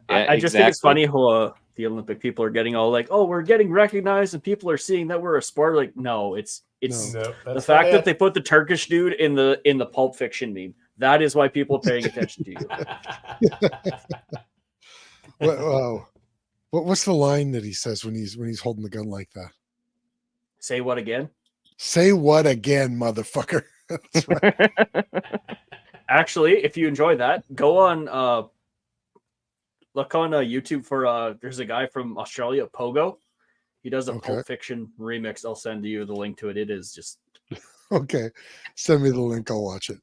Yeah, I just think it's exactly. funny how the Olympic people are getting all like, "Oh, we're getting recognized, and people are seeing that we're a sport." Like, no, it's No, the fact that they put the Turkish dude in the Pulp Fiction meme. That is why people are paying attention to you. What's the line that he says when he's holding the gun like that? Say what again? Say what again, motherfucker? That's right. Actually, if you enjoy that, go on look on YouTube for there's a guy from Australia, Pogo. He does a Okay. Pulp Fiction remix. I'll send you the link to it. It is just Okay. Send me the link. I'll watch it.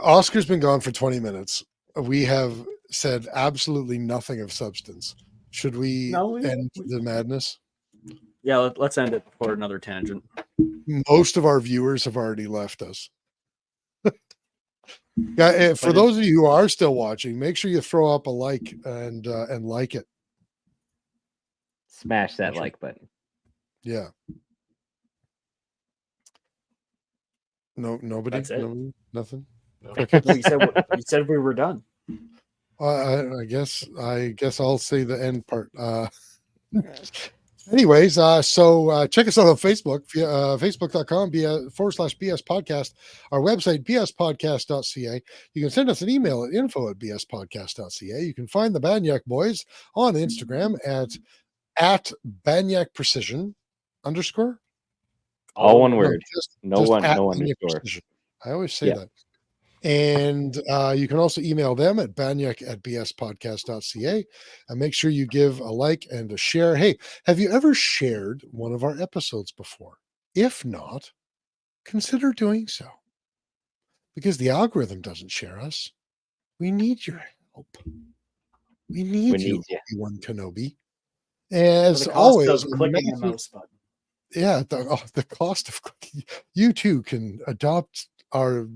Oscar's been gone for 20 minutes. We have said absolutely nothing of substance. Should we end the madness? yeah. Let's end it for another tangent. Most of our viewers have already left us. Yeah, for those of you who are still watching, make sure you throw up a like and like it. Smash that like button. Yeah. Nobody. That's it. Nobody? Nothing. Well, you said we were done. I guess I'll say the end part. Anyways, so check us out on Facebook, facebook.com /BS podcast, our website, bspodcast.ca. You can send us an email at info@bspodcast.ca. You can find the Banyak Boys on Instagram at Banyak Precision _. All one No, word. No just one. at No Banyak underscore. Precision. I always say Yeah. that. And you can also email them at banyak@bspodcast.ca, and make sure you give a like and a share. Hey, have you ever shared one of our episodes before? If not, consider doing so, because the algorithm doesn't share us. We need your help. We need We you, need ya. Obi-Wan Kenobi. For As the cost always, of clicking the massive- mouse button. yeah, the cost of clicking. You too can adopt our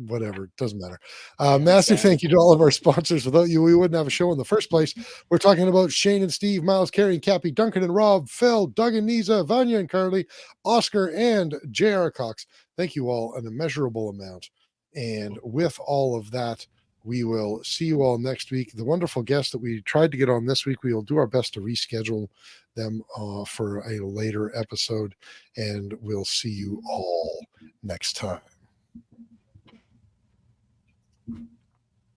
whatever, it doesn't matter. Massive exactly. thank you to all of our sponsors. Without you, we wouldn't have a show in the first place. We're talking about Shane and Steve, Miles, Carrie and Cappy, Duncan and Rob, Phil, Doug and Nisa, Vanya and Carly, Oscar and J.R. Cox. Thank you all an immeasurable amount. And with all of that, we will see you all next week. The wonderful guests that we tried to get on this week, we will do our best to reschedule them for a later episode, and we'll see you all next time.